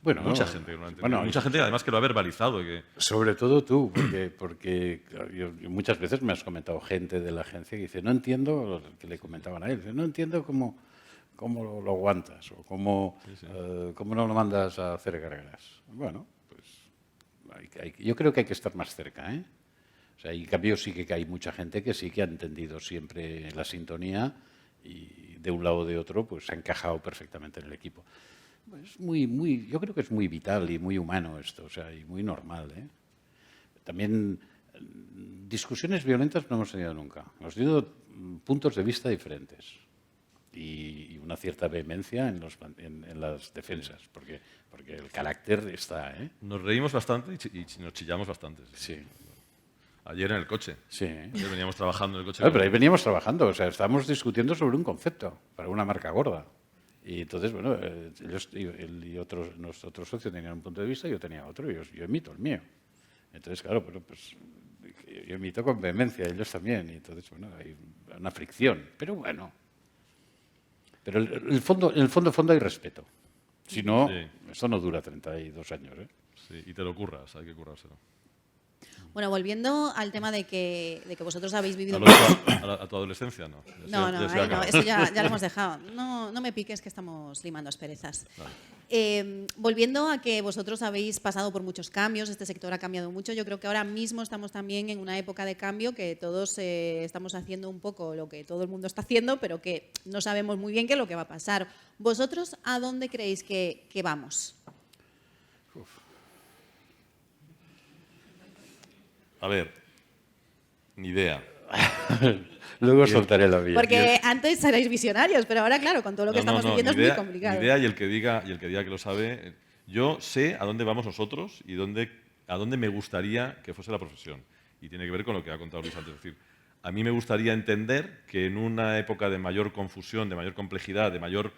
Speaker 3: Bueno,
Speaker 2: mucha gente que no lo ha entendido.
Speaker 3: Bueno,
Speaker 2: mucha gente además que lo ha verbalizado.
Speaker 3: Sobre todo tú, porque claro, yo muchas veces me has comentado gente de la agencia que dice, no entiendo, que le comentaban a él, dice, no entiendo cómo lo aguantas o cómo no lo mandas a hacer carreras. Bueno, pues yo creo que hay que estar más cerca, ¿eh? O sea, en cambio sí que hay mucha gente que sí que ha entendido siempre la sintonía y de un lado o de otro pues ha encajado perfectamente en el equipo. Es yo creo que es muy vital y muy humano esto, o sea, y muy normal, ¿eh? También discusiones violentas no hemos tenido nunca. Hemos tenido puntos de vista diferentes y una cierta vehemencia en las defensas, porque el carácter está, ¿eh?
Speaker 2: Nos reímos bastante y nos chillamos bastante.
Speaker 3: Sí.
Speaker 2: Ayer en el coche.
Speaker 3: Sí.
Speaker 2: Ayer veníamos trabajando en el coche.
Speaker 3: Claro, pero ahí veníamos trabajando, o sea, estábamos discutiendo sobre un concepto para una marca gorda. Y entonces, bueno, ellos él y nuestros socios tenían un punto de vista, yo tenía otro, y yo emito el mío. Entonces, claro, bueno, pues yo emito con vehemencia, ellos también, y entonces, bueno, hay una fricción. Pero bueno, pero en el fondo hay respeto. Si no,
Speaker 2: Sí.
Speaker 3: esto no dura 32 años, ¿eh?
Speaker 2: Sí, y te lo curras, hay que currárselo.
Speaker 1: Bueno, volviendo al tema de que vosotros habéis vivido...
Speaker 2: ¿A tu adolescencia? No.
Speaker 1: No,
Speaker 2: Ya se
Speaker 1: ahí no,
Speaker 2: acabó.
Speaker 1: eso ya lo hemos dejado. No me piques que estamos limando asperezas.
Speaker 2: Vale.
Speaker 1: Volviendo a que vosotros habéis pasado por muchos cambios, este sector ha cambiado mucho, yo creo que ahora mismo estamos también en una época de cambio que todos estamos haciendo un poco lo que todo el mundo está haciendo, pero que no sabemos muy bien qué es lo que va a pasar. ¿Vosotros a dónde creéis que vamos?
Speaker 2: A ver, ni idea.
Speaker 3: Luego soltaré la vía.
Speaker 1: Porque antes erais visionarios, pero ahora, claro, con todo lo que estamos viviendo es
Speaker 2: ni
Speaker 1: muy
Speaker 2: idea,
Speaker 1: complicado.
Speaker 2: ni idea, y el que diga que lo sabe, yo sé a dónde vamos nosotros y a dónde me gustaría que fuese la profesión. Y tiene que ver con lo que ha contado Luis antes. Es decir, a mí me gustaría entender que en una época de mayor confusión, de mayor complejidad, de mayor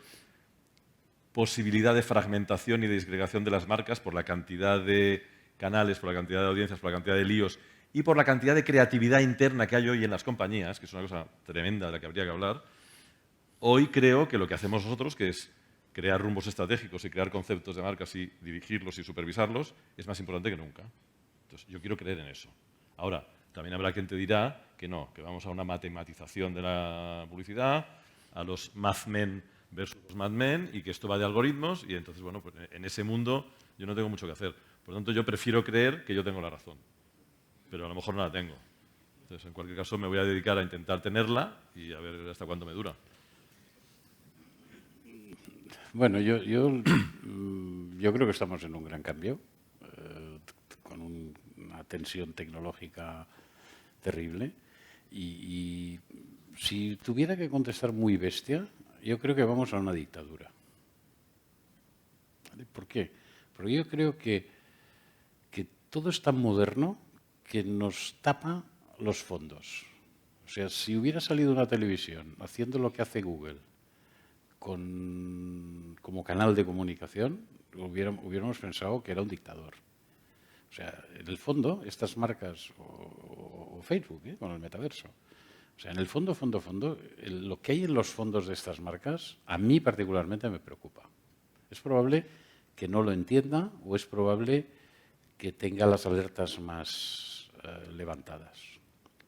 Speaker 2: posibilidad de fragmentación y de disgregación de las marcas por la cantidad de canales, por la cantidad de audiencias, por la cantidad de líos y por la cantidad de creatividad interna que hay hoy en las compañías, que es una cosa tremenda de la que habría que hablar, hoy creo que lo que hacemos nosotros, que es crear rumbos estratégicos y crear conceptos de marcas y dirigirlos y supervisarlos, es más importante que nunca. Entonces, yo quiero creer en eso. Ahora, también habrá quien te dirá que no, que vamos a una matematización de la publicidad, a los mathmen versus los madmen, y que esto va de algoritmos, y entonces, bueno, pues en ese mundo yo no tengo mucho que hacer. Por lo tanto, yo prefiero creer que yo tengo la razón, pero a lo mejor no la tengo. Entonces, en cualquier caso, me voy a dedicar a intentar tenerla y a ver hasta cuándo me dura.
Speaker 3: Bueno, yo creo que estamos en un gran cambio, con una tensión tecnológica terrible. Y si tuviera que contestar muy bestia, yo creo que vamos a una dictadura. ¿Vale? ¿Por qué? Porque yo creo que todo es tan moderno que nos tapa los fondos. O sea, si hubiera salido una televisión haciendo lo que hace Google como canal de comunicación, hubiéramos pensado que era un dictador. O sea, en el fondo, estas marcas, o Facebook, con el metaverso, o sea, en el fondo, lo que hay en los fondos de estas marcas, a mí particularmente me preocupa. Es probable que no lo entienda o es probable que tenga las alertas más levantadas.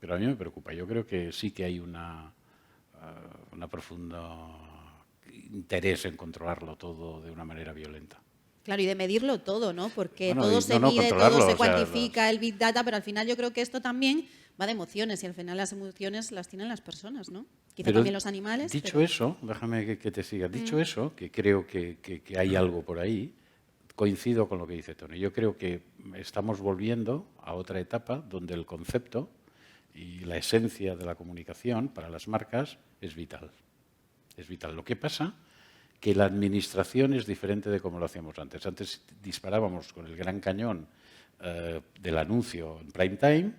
Speaker 3: Pero a mí me preocupa. Yo creo que sí que hay una profunda interés en controlarlo todo de una manera violenta.
Speaker 1: Claro, y de medirlo todo, ¿no? Porque
Speaker 3: Bueno,
Speaker 1: todo se mide, todo se
Speaker 3: o sea,
Speaker 1: cuantifica, el Big Data, pero al final yo creo que esto también va de emociones y al final las emociones las tienen las personas, ¿no? Quizá
Speaker 3: pero
Speaker 1: también los animales.
Speaker 3: Dicho
Speaker 1: pero...
Speaker 3: eso, déjame que te siga. Dicho eso, que creo que hay algo por ahí, coincido con lo que dice Tony. Yo creo que estamos volviendo a otra etapa donde el concepto y la esencia de la comunicación para las marcas es vital. Es vital. Lo que pasa que la administración es diferente de como lo hacíamos antes. Antes disparábamos con el gran cañón del anuncio en prime time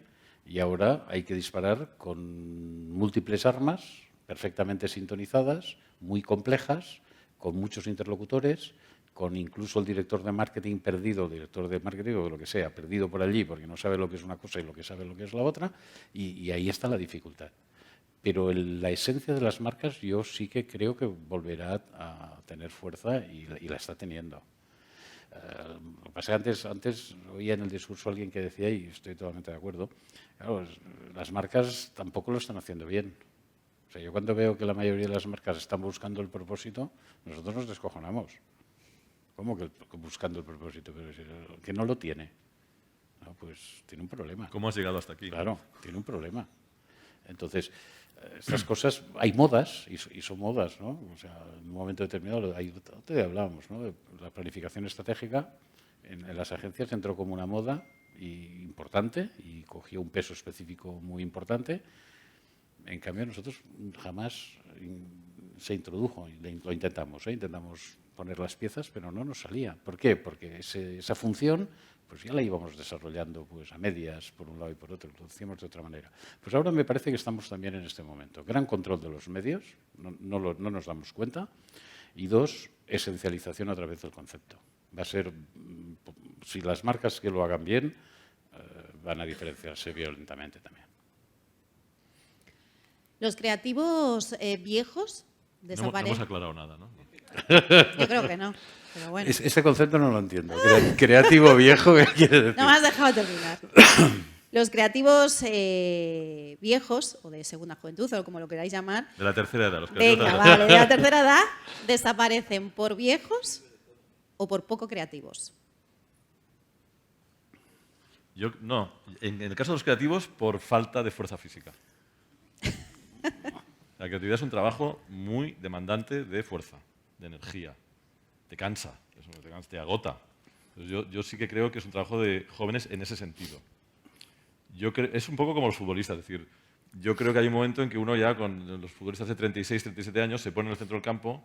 Speaker 3: y ahora hay que disparar con múltiples armas perfectamente sintonizadas, muy complejas, con muchos interlocutores, con incluso el director de marketing perdido, director de marketing o lo que sea, perdido por allí porque no sabe lo que es una cosa y lo que sabe lo que es la otra, y ahí está la dificultad. Pero la esencia de las marcas yo sí que creo que volverá a tener fuerza y la está teniendo. Lo que pasa es que antes oía en el discurso a alguien que decía, y estoy totalmente de acuerdo, claro, las marcas tampoco lo están haciendo bien. O sea, yo cuando veo que la mayoría de las marcas están buscando el propósito, nosotros nos descojonamos. ¿Cómo que buscando el propósito? Pero que no lo tiene. No, pues tiene un problema.
Speaker 2: ¿Cómo has llegado hasta aquí?
Speaker 3: Claro, tiene un problema. Entonces, estas cosas, hay modas, y son modas, ¿no? O sea, en un momento determinado, te hablábamos, ¿no? De la planificación estratégica en las agencias entró como una moda importante y cogió un peso específico muy importante. En cambio, nosotros jamás se introdujo, lo intentamos, intentamos poner las piezas, pero no nos salía. ¿Por qué? Porque esa función pues ya la íbamos desarrollando pues a medias, por un lado y por otro, lo hacíamos de otra manera. Pues ahora me parece que estamos también en este momento. Gran control de los medios, no nos damos cuenta, Y dos, esencialización a través del concepto. Va a ser, si las marcas que lo hagan bien, van a diferenciarse violentamente también.
Speaker 1: Los creativos viejos
Speaker 2: No
Speaker 1: desaparecen.
Speaker 2: hemos aclarado nada, ¿no?
Speaker 1: Yo creo que no, pero bueno.
Speaker 3: Ese concepto no lo entiendo. Creativo viejo, ¿qué quiere decir?
Speaker 1: No me has dejado terminar. Los creativos viejos, o de segunda juventud, o como lo queráis llamar,
Speaker 2: De la tercera edad. Los creativos
Speaker 1: venga,
Speaker 2: de la-
Speaker 1: vale, de la tercera edad, desaparecen por viejos o por poco creativos.
Speaker 2: No, en el caso de los creativos, por falta de fuerza física. La creatividad es un trabajo muy demandante de fuerza, de energía. Te cansa, te agota. Entonces yo sí que creo que es un trabajo de jóvenes en ese sentido. Es un poco como los futbolistas, es decir, yo creo que hay un momento en que uno ya, con los futbolistas de 36, 37 años, se ponen en el centro del campo,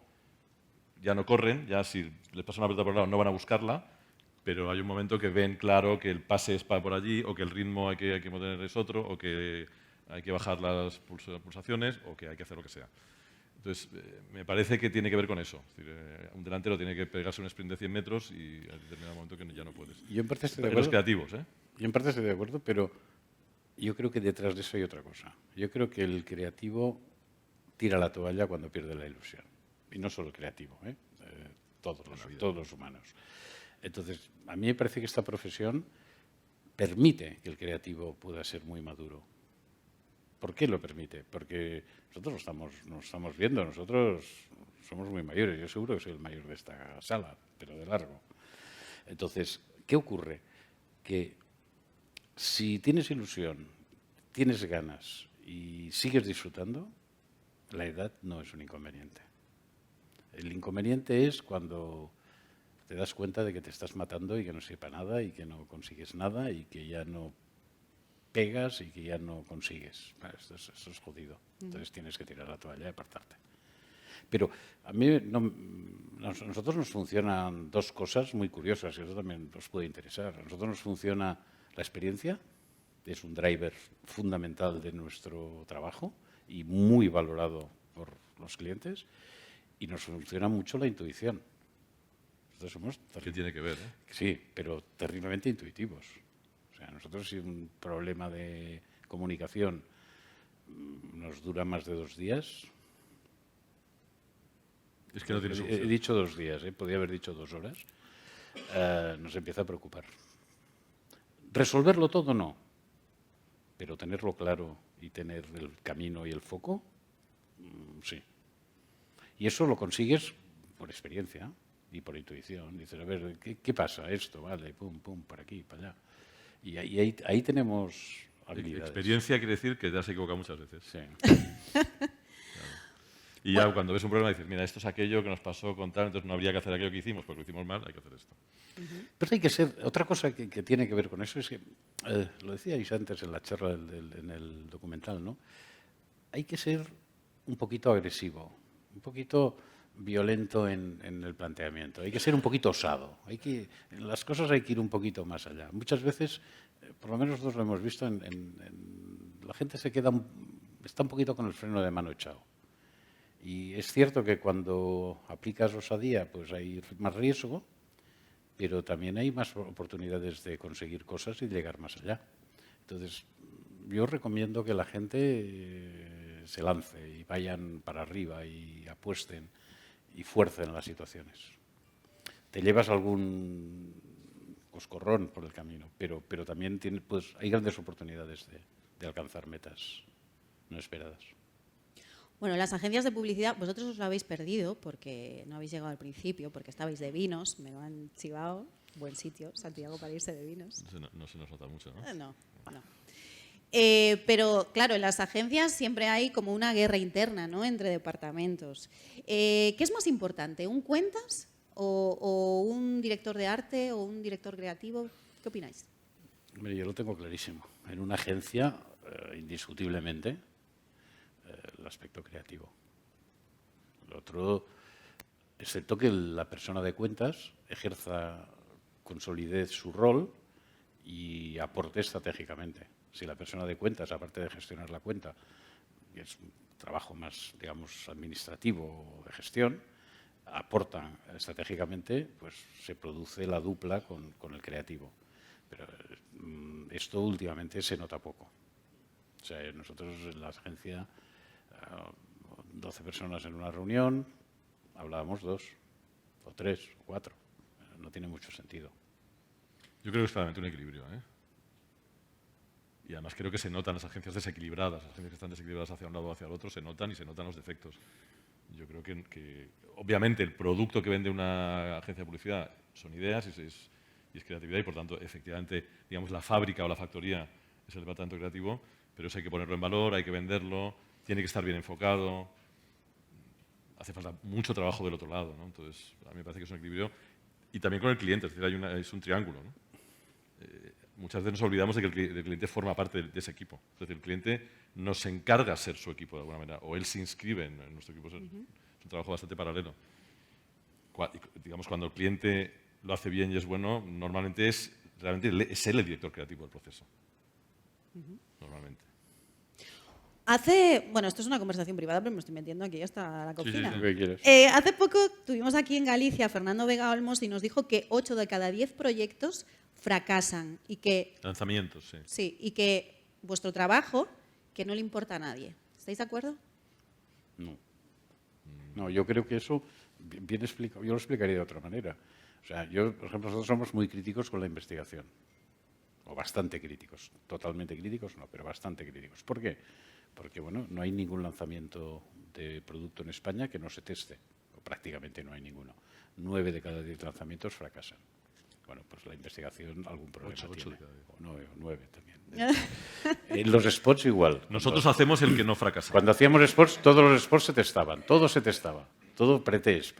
Speaker 2: ya no corren, ya si les pasa una pelota por el lado no van a buscarla, pero hay un momento que ven claro que el pase es para por allí, o que el ritmo hay que mantener es otro, o que hay que bajar las pulsaciones, o que hay que hacer lo que sea. Entonces, me parece que tiene que ver con eso. Es decir, un delantero tiene que pegarse un sprint de 100 metros y a determinado momento que ya no puedes.
Speaker 3: Yo en parte estoy de
Speaker 2: En los
Speaker 3: acuerdo.
Speaker 2: creativos, ¿eh?
Speaker 3: Yo en parte estoy de acuerdo, pero yo creo que detrás de eso hay otra cosa. Yo creo que el creativo tira la toalla cuando pierde la ilusión. Y no solo el creativo, todos los humanos. Entonces, a mí me parece que esta profesión permite que el creativo pueda ser muy maduro. ¿Por qué lo permite? Porque nosotros nos estamos viendo, nosotros somos muy mayores. Yo seguro que soy el mayor de esta sala, pero de largo. Entonces, ¿qué ocurre? Que si tienes ilusión, tienes ganas y sigues disfrutando, la edad no es un inconveniente. El inconveniente es cuando te das cuenta de que te estás matando y que no sirve para nada y que no consigues nada y que ya no pegas y que ya no consigues. Esto es jodido. Entonces tienes que tirar la toalla y apartarte. Pero a mí nosotros nos funcionan dos cosas muy curiosas y eso también os puede interesar. A nosotros nos funciona la experiencia, es un driver fundamental de nuestro trabajo y muy valorado por los clientes, y nos funciona mucho la intuición. Nosotros somos
Speaker 2: ¿Qué tiene que ver?
Speaker 3: sí, pero terriblemente intuitivos. O sea, nosotros si un problema de comunicación nos dura más de 2 días.
Speaker 2: Es que no tiene
Speaker 3: He
Speaker 2: solución.
Speaker 3: dicho 2 días, podía haber dicho 2 horas. Nos empieza a preocupar. Resolverlo todo no, pero tenerlo claro y tener el camino y el foco, sí. Y eso lo consigues por experiencia y por intuición. Dices, a ver, ¿qué pasa? Esto, vale, pum, pum, por aquí, para allá. Y ahí tenemos habilidades.
Speaker 2: Experiencia quiere decir que te has equivocado muchas veces.
Speaker 3: Sí.
Speaker 2: Y ya cuando ves un problema dices, mira, esto es aquello que nos pasó con tal, entonces no habría que hacer aquello que hicimos, porque lo hicimos mal, hay que hacer esto.
Speaker 3: Pero hay que ser, otra cosa que tiene que ver con eso es que, lo decíais antes en la charla en el documental, ¿no? Hay que ser un poquito agresivo, un poquito violento en el planteamiento, hay que ser un poquito osado, en las cosas hay que ir un poquito más allá. Muchas veces, por lo menos nosotros lo hemos visto, la gente está un poquito con el freno de mano echado. Y es cierto que cuando aplicas osadía, pues hay más riesgo, pero también hay más oportunidades de conseguir cosas y llegar más allá. Entonces, yo recomiendo que la gente se lance y vayan para arriba y apuesten y fuercen las situaciones. Te llevas algún coscorrón por el camino, pero también hay grandes oportunidades de alcanzar metas no esperadas.
Speaker 1: Bueno, las agencias de publicidad, vosotros os lo habéis perdido porque no habéis llegado al principio, porque estabais de vinos, me lo han chivado. Buen sitio, Santiago, para irse de vinos.
Speaker 2: No se nos nota mucho, ¿no?
Speaker 1: No. Pero claro, en las agencias siempre hay como una guerra interna, ¿no?, entre departamentos. ¿Qué es más importante, un cuentas o un director de arte o un director creativo? ¿Qué opináis?
Speaker 3: Hombre, yo lo tengo clarísimo. En una agencia, indiscutiblemente, el aspecto creativo. El otro, excepto que la persona de cuentas ejerza con solidez su rol y aporte estratégicamente. Si la persona de cuentas, aparte de gestionar la cuenta, es un trabajo más, digamos, administrativo o de gestión, aportan estratégicamente, pues se produce la dupla con el creativo. Pero esto últimamente se nota poco. O sea, nosotros en la agencia, 12 personas en una reunión, hablábamos 2, o 3, o 4. No tiene mucho sentido.
Speaker 2: Yo creo que es claramente un equilibrio, ¿eh? Y además creo que se notan las agencias desequilibradas, las agencias que están desequilibradas hacia un lado o hacia el otro, se notan y se notan los defectos. Yo creo que obviamente el producto que vende una agencia de publicidad son ideas y es creatividad y por tanto efectivamente digamos la fábrica o la factoría es el departamento creativo, pero eso hay que ponerlo en valor, hay que venderlo, tiene que estar bien enfocado, hace falta mucho trabajo del otro lado, ¿no? Entonces a mí me parece que es un equilibrio y también con el cliente, es decir, es un triángulo, ¿no? Muchas veces nos olvidamos de que el cliente forma parte de ese equipo. Es decir, el cliente nos encarga ser su equipo de alguna manera, o él se inscribe en nuestro equipo. Es un trabajo bastante paralelo. Digamos, cuando el cliente lo hace bien y es bueno, normalmente realmente es él el director creativo del proceso. Normalmente.
Speaker 1: Bueno, esto es una conversación privada, pero me estoy metiendo aquí hasta la cocina.
Speaker 2: Sí.
Speaker 3: ¿Qué quieres?
Speaker 1: Hace poco tuvimos aquí en Galicia a Fernando Vega Olmos y nos dijo que 8 de cada 10 proyectos fracasan y que
Speaker 2: Lanzamientos, sí.
Speaker 1: sí, y que vuestro trabajo que no le importa a nadie. ¿Estáis de acuerdo?
Speaker 3: No, yo creo que eso bien explicado. Yo lo explicaría de otra manera. O sea, por ejemplo, nosotros somos muy críticos con la investigación. O bastante críticos. Totalmente críticos no, pero bastante críticos. ¿Por qué? Porque, bueno, no hay ningún lanzamiento de producto en España que no se teste. O prácticamente no hay ninguno. 9 de cada 10 lanzamientos fracasan. Bueno, pues la investigación algún problema
Speaker 2: 8
Speaker 3: tiene.
Speaker 2: de cada 10.
Speaker 3: O 9 también. En los spots igual.
Speaker 2: Nosotros hacemos el que no fracasa.
Speaker 3: Cuando hacíamos spots, todos los spots se testaban. Todo se testaba. Todo pretest.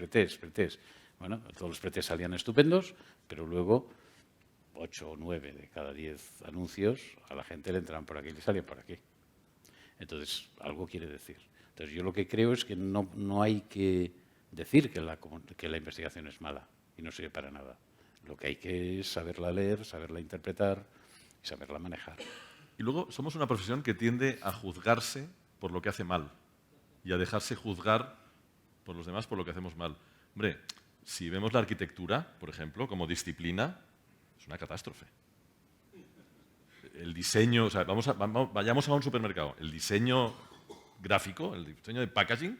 Speaker 3: Bueno, todos los pretest salían estupendos, pero luego 8 o 9 de cada 10 anuncios a la gente le entraban por aquí y le salían por aquí. Entonces, algo quiere decir. Entonces, yo lo que creo es que no hay que decir que la investigación es mala y no sirve para nada. Lo que hay que es saberla leer, saberla interpretar y saberla manejar.
Speaker 2: Y luego somos una profesión que tiende a juzgarse por lo que hace mal y a dejarse juzgar por los demás por lo que hacemos mal. Hombre, si vemos la arquitectura, por ejemplo, como disciplina, es una catástrofe. El diseño, o sea, vayamos a un supermercado, el diseño gráfico, el diseño de packaging,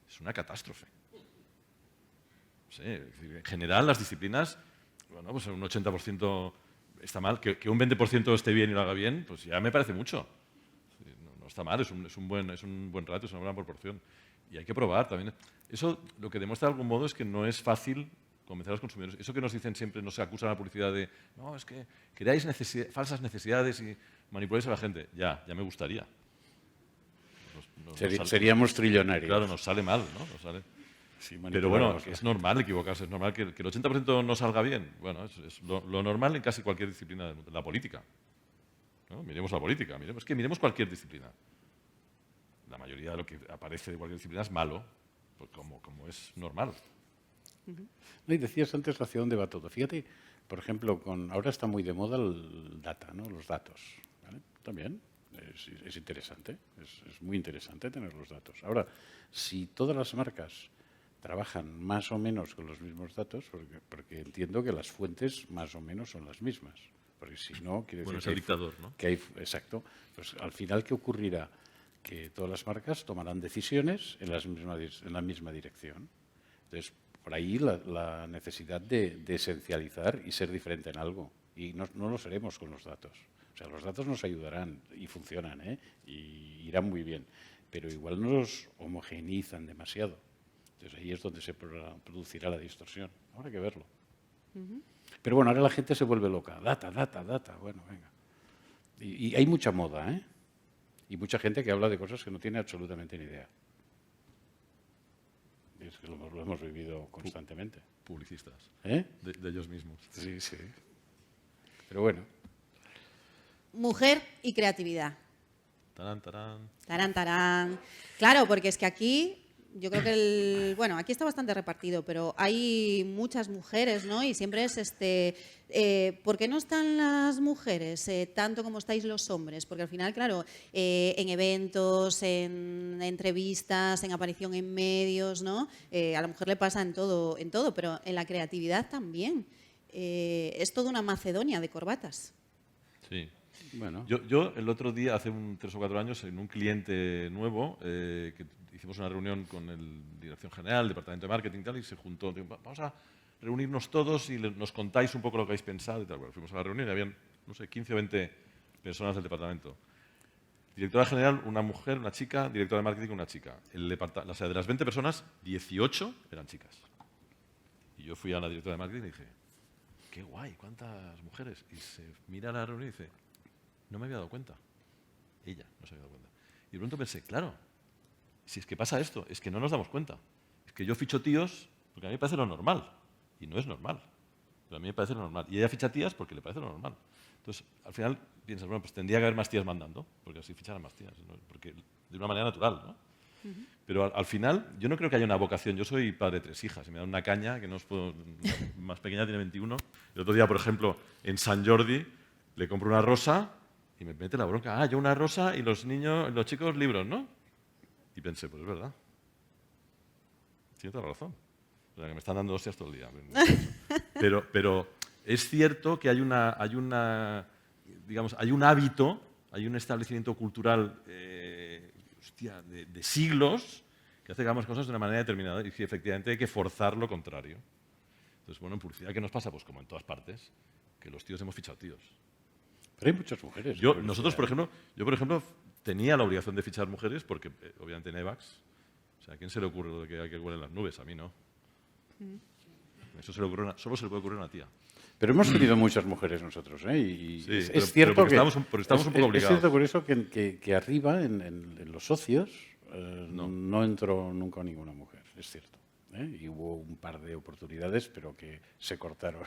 Speaker 2: es una catástrofe. Sí, en general, las disciplinas, bueno, pues un 80% está mal. Que un 20% esté bien y lo haga bien, pues ya me parece mucho. No está mal, es un buen rato, es una buena proporción. Y hay que probar también. Eso lo que demuestra de algún modo es que no es fácil convencer a los consumidores. Eso que nos dicen siempre, nos acusan a la publicidad de no, es que creáis falsas necesidades y manipuláis a la gente. Ya me gustaría.
Speaker 3: Seríamos trillonarios.
Speaker 2: Claro, nos sale mal, ¿no? Nos sale. Sí, pero bueno, es normal equivocarse, es normal que el 80% no salga bien. Bueno, es lo normal en casi cualquier disciplina de la política. ¿No? Miremos la política, miremos cualquier disciplina. La mayoría de lo que aparece de cualquier disciplina es malo, pues como es normal.
Speaker 3: No, y decías antes hacia dónde va todo. Fíjate, por ejemplo, ahora está muy de moda el data, ¿no? Los datos. ¿Vale? También es interesante, es muy interesante tener los datos. Ahora, si todas las marcas trabajan más o menos con los mismos datos, porque entiendo que las fuentes más o menos son las mismas. Porque si no, quiere decir
Speaker 2: es el dictador, ¿no?
Speaker 3: Exacto. Pues al final, ¿qué ocurrirá? Que todas las marcas tomarán decisiones en la misma dirección. Entonces, por ahí la necesidad de esencializar y ser diferente en algo. Y no lo seremos con los datos. O sea, los datos nos ayudarán y funcionan, y irán muy bien. Pero igual nos homogeneizan demasiado. Entonces ahí es donde se producirá la distorsión. Habrá que verlo. Pero bueno, ahora la gente se vuelve loca. Data. Bueno, venga. Y hay mucha moda, ¿eh? Y mucha gente que habla de cosas que no tiene absolutamente ni idea. Y es que lo hemos vivido constantemente.
Speaker 2: Publicistas.
Speaker 3: ¿Eh?
Speaker 2: De ellos mismos.
Speaker 3: Sí. Pero bueno.
Speaker 1: Mujer y creatividad.
Speaker 2: Tarán.
Speaker 1: Tarán. Claro, porque es que aquí Yo creo que bueno, aquí está bastante repartido, pero hay muchas mujeres, ¿no? Y siempre es ¿por qué no están las mujeres tanto como estáis los hombres? Porque al final, claro, en eventos, en entrevistas, en aparición en medios, ¿no? A la mujer le pasa en todo, pero en la creatividad también. Es toda una Macedonia de corbatas.
Speaker 2: Sí.
Speaker 3: Bueno,
Speaker 2: Yo el otro día, hace 3 o 4 años, en un cliente nuevo, que hicimos una reunión con el Dirección General, el Departamento de Marketing y tal, y se juntó, digo, vamos a reunirnos todos y nos contáis un poco lo que habéis pensado y tal. Bueno, fuimos a la reunión y habían, no sé, 15 o 20 personas del departamento. Directora general, una mujer, una chica, directora de marketing, una chica. O sea, de las 20 personas, 18 eran chicas. Y yo fui a la directora de marketing y dije, qué guay, cuántas mujeres. Y se mira la reunión y dice, no me había dado cuenta. Ella no se había dado cuenta. Y de pronto pensé, claro, si es que pasa esto, es que no nos damos cuenta. Es que yo ficho tíos porque a mí me parece lo normal. Y no es normal. Pero a mí me parece lo normal. Y ella ficha tías porque le parece lo normal. Entonces, al final piensas, bueno, pues tendría que haber más tías mandando, porque así ficharan más tías, ¿no? Porque de una manera natural, ¿no? Pero al final, yo no creo que haya una vocación. Yo soy padre de 3 hijas y me dan una caña que no os puedo. Más pequeña tiene 21. El otro día, por ejemplo, en San Jordi, le compro una rosa y me mete la bronca. Ah, yo una rosa y los chicos libros, ¿no? Y pensé, pues es verdad. Tiene toda la razón. O sea, que me están dando hostias todo el día. Pero es cierto que hay un hábito, hay un establecimiento cultural de siglos que hace que hagamos cosas de una manera determinada y que efectivamente hay que forzar lo contrario. Entonces, bueno, en publicidad, ¿qué nos pasa? Pues como en todas partes, que los tíos hemos fichado tíos.
Speaker 3: pero hay muchas mujeres.
Speaker 2: Nosotros, por ejemplo, tenía la obligación de fichar mujeres porque, obviamente, en EVAX, o sea, ¿a quién se le ocurre lo de que hay que huelen las nubes? A mí no. Eso solo se le puede ocurrir a una tía.
Speaker 3: Pero hemos tenido muchas mujeres nosotros, ¿eh? Y
Speaker 2: Sí,
Speaker 3: es cierto que
Speaker 2: estamos un poco obligados.
Speaker 3: Es cierto por eso que arriba, en los socios, no entró nunca ninguna mujer, es cierto. Y hubo un par de oportunidades, pero que se cortaron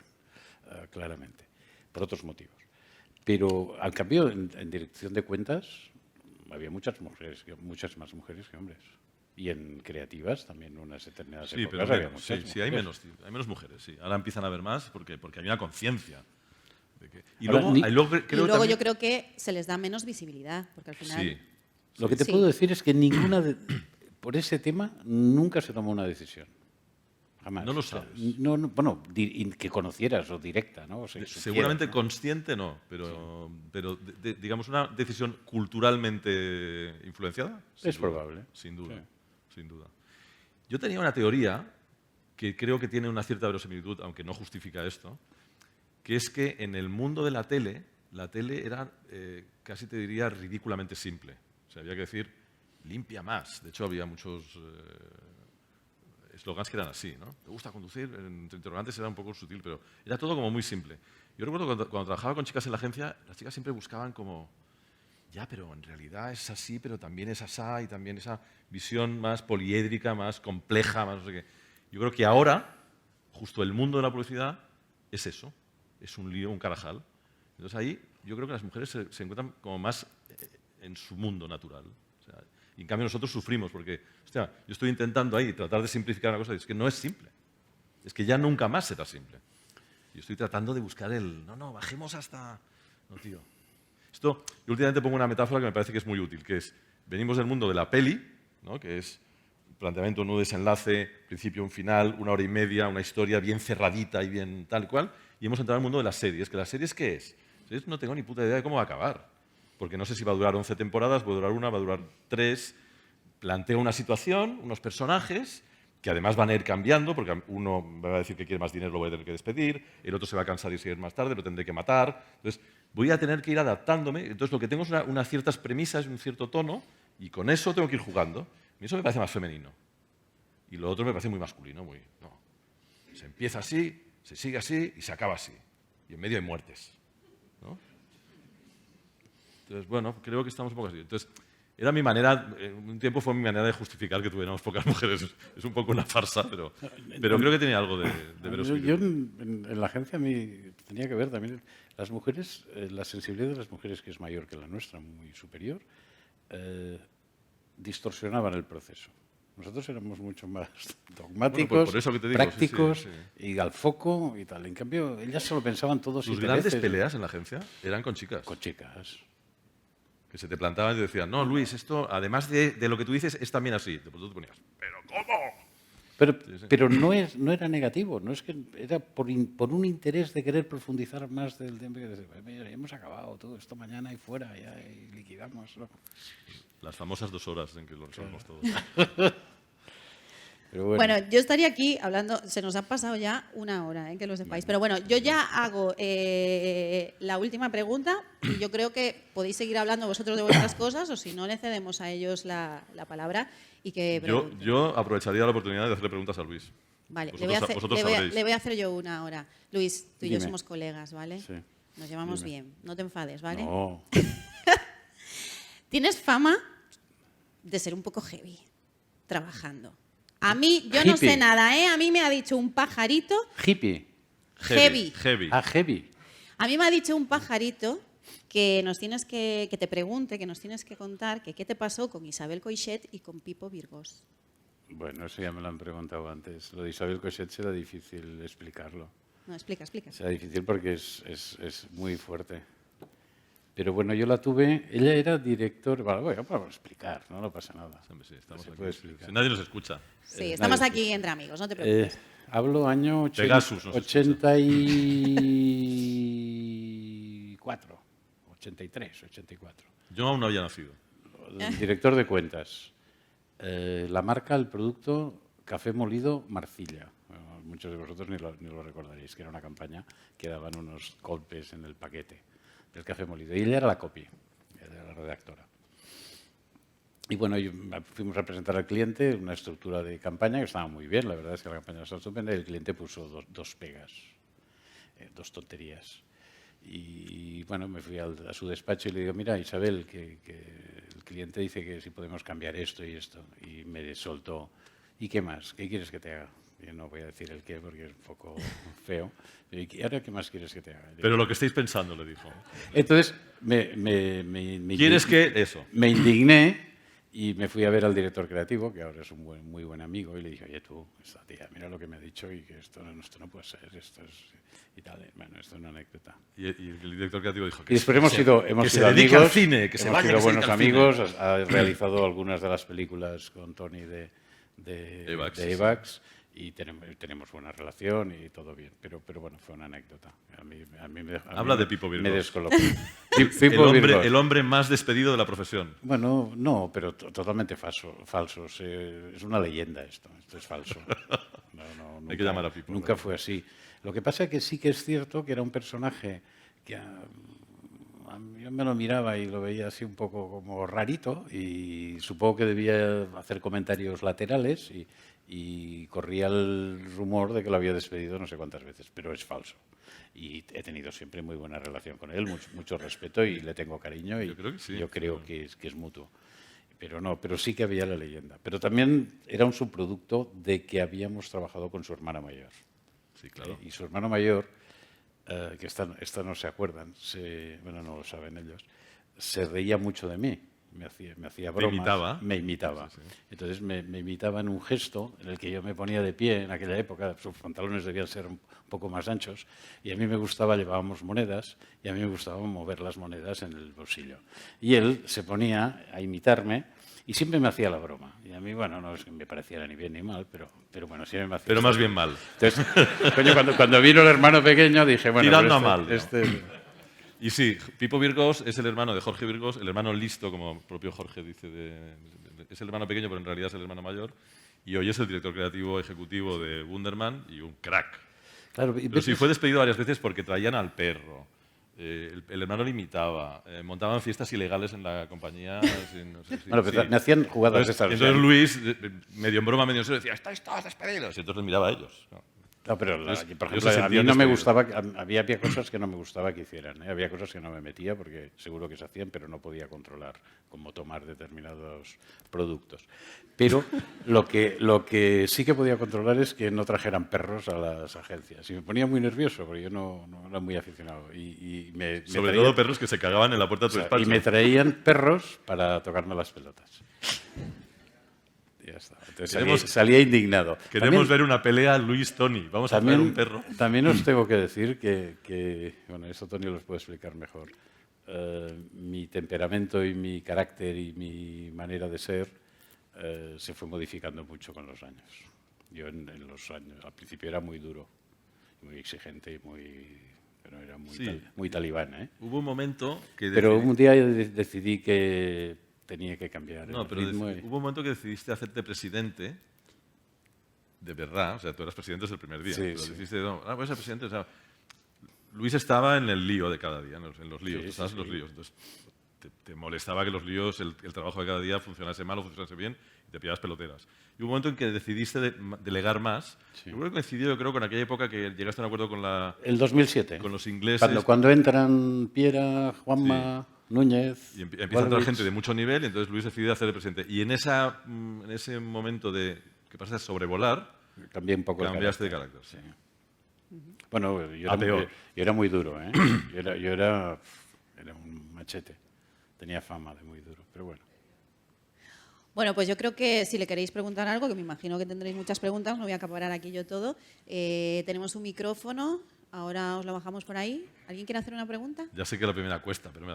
Speaker 3: claramente, por otros motivos. Pero, al cambio, en dirección de cuentas, había muchas más mujeres que hombres. Y en creativas también, unas determinadas
Speaker 2: Sí,
Speaker 3: épocas
Speaker 2: pero
Speaker 3: había muchas mujeres.
Speaker 2: sí, hay menos mujeres, sí. Ahora empiezan a haber más porque hay una conciencia. Y
Speaker 3: Ahora,
Speaker 2: luego,
Speaker 1: Yo creo que se les da menos visibilidad, porque al final...
Speaker 2: Sí.
Speaker 3: Lo que te
Speaker 1: Sí.
Speaker 3: puedo decir es que por ese tema nunca se tomó una decisión. Jamás.
Speaker 2: No lo
Speaker 3: O sea,
Speaker 2: sabes.
Speaker 3: bueno, que conocieras o directa, ¿no? O sea, que
Speaker 2: Seguramente
Speaker 3: supieras, ¿no?
Speaker 2: consciente no, pero digamos una decisión culturalmente influenciada.
Speaker 3: Es probable.
Speaker 2: Sin duda,
Speaker 3: Sí.
Speaker 2: sin duda. Yo tenía una teoría que creo que tiene una cierta verosimilitud, aunque no justifica esto, que es que en el mundo de la tele era, casi te diría, ridículamente simple. O sea, había que decir, limpia más. De hecho, había muchos eslogans que eran así, ¿no? ¿Te gusta conducir? Entre interrogantes era un poco sutil, pero era todo como muy simple. Yo recuerdo cuando trabajaba con chicas en la agencia, las chicas siempre buscaban como, ya, pero en realidad es así, pero también es asá, y también esa visión más poliédrica, más compleja, más no sé qué. Yo creo que ahora, justo el mundo de la publicidad es eso, es un lío, un carajal. Entonces ahí yo creo que las mujeres se encuentran como más en su mundo natural. O sea, y en cambio nosotros sufrimos porque, hostia, yo estoy intentando ahí tratar de simplificar una cosa y es que no es simple. Es que ya nunca más será simple. Yo estoy tratando de buscar no, bajemos hasta... No, tío. Yo últimamente pongo una metáfora que me parece que es muy útil, que es, venimos del mundo de la peli, ¿no? Que es planteamiento, nudo, desenlace, principio, un final, 1 hora y media, una historia bien cerradita y bien tal cual, y hemos entrado al mundo de las series. ¿Que las series qué es? Series no tengo ni puta idea de cómo va a acabar, porque no sé si va a durar 11 temporadas, va a durar 1, va a durar 3, planteo una situación, unos personajes, que además van a ir cambiando, porque uno va a decir que quiere más dinero, lo voy a tener que despedir, el otro se va a cansar y seguir más tarde, lo tendré que matar. Entonces, voy a tener que ir adaptándome. Entonces, lo que tengo es unas ciertas premisas, un cierto tono, y con eso tengo que ir jugando. Y eso me parece más femenino. Y lo otro me parece muy masculino, no. Se empieza así, se sigue así y se acaba así. Y en medio hay muertes, ¿no? Entonces, bueno, creo que estamos un poco así. Entonces, era mi manera, un tiempo fue mi manera de justificar que tuviéramos pocas mujeres. Es un poco una farsa, pero creo que tenía algo de verosimilitud.
Speaker 3: Yo en la agencia a mí tenía que ver también las mujeres, la sensibilidad de las mujeres, que es mayor que la nuestra, muy superior, distorsionaban el proceso. Nosotros éramos mucho más dogmáticos,
Speaker 2: Bueno, por eso que te digo,
Speaker 3: prácticos
Speaker 2: sí.
Speaker 3: y al foco y tal. En cambio, ellas solo pensaban todos
Speaker 2: Tus
Speaker 3: 7
Speaker 2: grandes
Speaker 3: veces.
Speaker 2: peleas en la agencia eran con chicas.
Speaker 3: Con chicas.
Speaker 2: Que se te plantaban y te decían, no, Luis, esto, además de lo que tú dices, es también así. Pues tú te ponías, ¿pero cómo?
Speaker 3: Pero no era negativo, no es que era por un interés de querer profundizar más del tema. Mira, ya hemos acabado todo esto mañana y fuera, ya y liquidamos, ¿no?
Speaker 2: Las famosas 2 horas en que lo resolvemos todo.
Speaker 3: Pero
Speaker 1: Bueno, yo estaría aquí hablando, se nos ha pasado ya 1 hora, que lo sepáis. Pero bueno, yo ya hago la última pregunta y yo creo que podéis seguir hablando vosotros de vuestras cosas o si no, le cedemos a ellos la palabra y que pregunten.
Speaker 2: Yo aprovecharía la oportunidad de hacerle preguntas a Luis.
Speaker 1: Vale,
Speaker 2: Vosotros sabréis.
Speaker 1: le voy a hacer yo una ahora. Luis, tú y yo
Speaker 3: Dime.
Speaker 1: somos colegas, ¿vale?
Speaker 3: Sí.
Speaker 1: Nos llevamos
Speaker 3: Dime.
Speaker 1: bien, no te enfades, ¿vale?
Speaker 3: No.
Speaker 1: Tienes fama de ser un poco heavy trabajando. A mí, yo no
Speaker 3: Hippie.
Speaker 1: sé nada, ¿eh? A mí me ha dicho un pajarito
Speaker 3: Hippie.
Speaker 1: heavy.
Speaker 3: Ah, heavy.
Speaker 1: A mí me ha dicho un pajarito que nos tienes que te pregunte, que nos tienes que contar que qué te pasó con Isabel Coixet y con Pipo Virgos.
Speaker 3: Bueno, eso ya me lo han preguntado antes. Lo de Isabel Coixet será difícil explicarlo.
Speaker 1: No, explica.
Speaker 3: Será difícil porque es muy fuerte. Pero bueno, yo la tuve, ella era director, bueno, vamos a explicar, no pasa nada.
Speaker 2: Hombre, sí, estamos
Speaker 3: Se
Speaker 2: aquí.
Speaker 3: puede explicar.
Speaker 2: Si nadie nos escucha.
Speaker 1: Sí, estamos
Speaker 3: nadie
Speaker 1: aquí entre amigos, no te preocupes.
Speaker 3: Hablo año
Speaker 2: Pegasus nos
Speaker 3: 84, 83, 84.
Speaker 2: Yo aún no había nacido.
Speaker 3: El director de cuentas. La marca, el producto, café molido Marcilla. Bueno, muchos de vosotros ni lo recordaréis, que era una campaña que daban unos golpes en el paquete del café molido. Y ella era la copy, era la redactora. Y bueno, fuimos a presentar al cliente una estructura de campaña que estaba muy bien, la verdad es que la campaña estaba estupenda y el cliente puso dos pegas, 2 tonterías. Y bueno, me fui a su despacho y le digo, mira Isabel, que el cliente dice que si podemos cambiar esto y esto. Y me soltó, ¿y qué más? ¿Qué quieres que te haga? Yo no voy a decir el qué porque es un poco feo. ¿Y ahora qué más quieres que te haga?
Speaker 2: Pero lo que estáis pensando, le dijo.
Speaker 3: Entonces, me
Speaker 2: ¿Quieres que eso?
Speaker 3: Me indigné y me fui a ver al director creativo, que ahora es un muy buen amigo, y le dije, oye tú, esta tía, mira lo que me ha dicho y que esto no puede ser, esto es... y tal. Bueno, esto es una anécdota.
Speaker 2: Y el director creativo dijo
Speaker 3: Y después hemos sido
Speaker 2: que se
Speaker 3: amigos,
Speaker 2: dedique al cine, que se
Speaker 3: hemos
Speaker 2: vaya,
Speaker 3: sido
Speaker 2: que se
Speaker 3: buenos
Speaker 2: dedique al
Speaker 3: amigos,
Speaker 2: cine.
Speaker 3: ha realizado algunas de las películas con Tony de
Speaker 2: Evax, sí.
Speaker 3: Evax, y tenemos buena relación y todo bien. Pero bueno, fue una anécdota.
Speaker 2: Habla de Pipo Virgos.
Speaker 3: Me descolocó. Pipo Virgos.
Speaker 2: El hombre más despedido de la profesión.
Speaker 3: Bueno, no, pero totalmente falso. Es una leyenda esto es falso.
Speaker 2: Hay que llamar a Pipo.
Speaker 3: Nunca fue así. Lo que pasa es que sí que es cierto que era un personaje que yo me lo miraba y lo veía así un poco como rarito y supongo que debía hacer comentarios laterales y corría el rumor de que lo había despedido no sé cuántas veces, pero es falso. Y he tenido siempre muy buena relación con él, mucho respeto y le tengo cariño y
Speaker 2: Yo creo que sí,
Speaker 3: yo creo que es mutuo. Pero sí que había la leyenda. Pero también era un subproducto de que habíamos trabajado con su hermana mayor.
Speaker 2: Sí, claro.
Speaker 3: Y su hermano mayor, que esta no se acuerdan, bueno, no lo saben ellos, se reía mucho de mí. Me hacía bromas. Me imitaba.
Speaker 2: Sí.
Speaker 3: Entonces me imitaba en un gesto en el que yo me ponía de pie en aquella época, sus pantalones debían ser un poco más anchos, y a mí me gustaba, llevábamos monedas, y a mí me gustaba mover las monedas en el bolsillo. Y él se ponía a imitarme, y siempre me hacía la broma. Y a mí, bueno, no es que me pareciera ni bien ni mal, pero bueno, siempre me hacía...
Speaker 2: Pero más bien mal.
Speaker 3: Entonces, coño, cuando vino el hermano pequeño dije, bueno...
Speaker 2: Tirando
Speaker 3: pero
Speaker 2: a mal. Y sí, Pipo Virgos es el hermano de Jorge Virgos, el hermano listo, como el propio Jorge dice, es el hermano pequeño, pero en realidad es el hermano mayor. Y hoy es el director creativo ejecutivo de Wunderman y un crack.
Speaker 3: Claro,
Speaker 2: Pero sí, fue despedido varias veces porque traían al perro. El hermano le imitaba. Montaban fiestas ilegales en la compañía. No sé si,
Speaker 3: bueno, pero me hacían jugadas
Speaker 2: entonces,
Speaker 3: estas.
Speaker 2: entonces Luis, medio en broma, medio en serio, decía, estáis todos despedidos. Y entonces les miraba a ellos.
Speaker 3: No, pero por ejemplo,
Speaker 2: se
Speaker 3: a mí no
Speaker 2: sentían
Speaker 3: me
Speaker 2: despedidos.
Speaker 3: gustaba, había cosas que no me gustaba que hicieran, ¿eh? Había cosas que no me metía porque seguro que se hacían, pero no podía controlar cómo tomar determinados productos. Pero lo que sí que podía controlar es que no trajeran perros a las agencias. Y me ponía muy nervioso porque yo no era muy aficionado.
Speaker 2: Sobre todo perros que se cagaban en la puerta de tu despacho.
Speaker 3: Y me traían perros para tocarme las pelotas. Ya está. Entonces
Speaker 2: Queremos-
Speaker 3: salía indignado.
Speaker 2: Queremos
Speaker 3: También-
Speaker 2: ver una pelea Luis-Tony. Vamos a traer un perro.
Speaker 3: También os tengo que decir bueno, eso Tony los puede explicar mejor. Mi temperamento y mi carácter y mi manera de ser se fue modificando mucho con los años. Yo en los años, al principio era muy duro, muy exigente, pero era
Speaker 2: Sí.
Speaker 3: muy talibán, ¿eh?
Speaker 2: Hubo un momento que...
Speaker 3: Pero un día decidí que tenía que cambiar
Speaker 2: No,
Speaker 3: el
Speaker 2: pero
Speaker 3: ritmo.
Speaker 2: hubo un momento que decidiste hacerte presidente, de verdad, o sea, tú eras presidente desde el primer día.
Speaker 3: Sí,
Speaker 2: pero
Speaker 3: sí.
Speaker 2: dijiste, no, voy a ser presidente, o sea, Luis estaba en el lío de cada día, en los líos,
Speaker 3: Sí,
Speaker 2: tú estabas
Speaker 3: sí,
Speaker 2: en los
Speaker 3: sí.
Speaker 2: líos. Entonces, te molestaba que los líos, el trabajo de cada día funcionase mal o funcionase bien, y te pillabas peloteras. Y hubo un momento en que decidiste delegar más.
Speaker 3: Sí.
Speaker 2: Yo creo que coincidió, yo creo, con aquella época que llegaste a un acuerdo
Speaker 3: El 2007.
Speaker 2: con los ingleses.
Speaker 3: Cuando entran Piera, Juanma, Núñez.
Speaker 2: Y empieza a entrar
Speaker 3: Walwich.
Speaker 2: gente de mucho nivel, y entonces Luis decide hacer el presidente. Y en ese momento de que pasas a sobrevolar,
Speaker 3: Cambié un poco
Speaker 2: cambiaste
Speaker 3: el
Speaker 2: de
Speaker 3: carácter.
Speaker 2: carácter. Sí.
Speaker 3: Bueno,
Speaker 2: A peor.
Speaker 3: yo era muy duro, ¿eh? Yo era un machete. Tenía fama de muy duro, pero bueno.
Speaker 1: Bueno, pues yo creo que si le queréis preguntar algo, que me imagino que tendréis muchas preguntas, no voy a acaparar aquí yo todo. Tenemos un micrófono, ahora os lo bajamos por ahí. ¿Alguien quiere hacer una pregunta?
Speaker 2: Ya sé que la primera cuesta, pero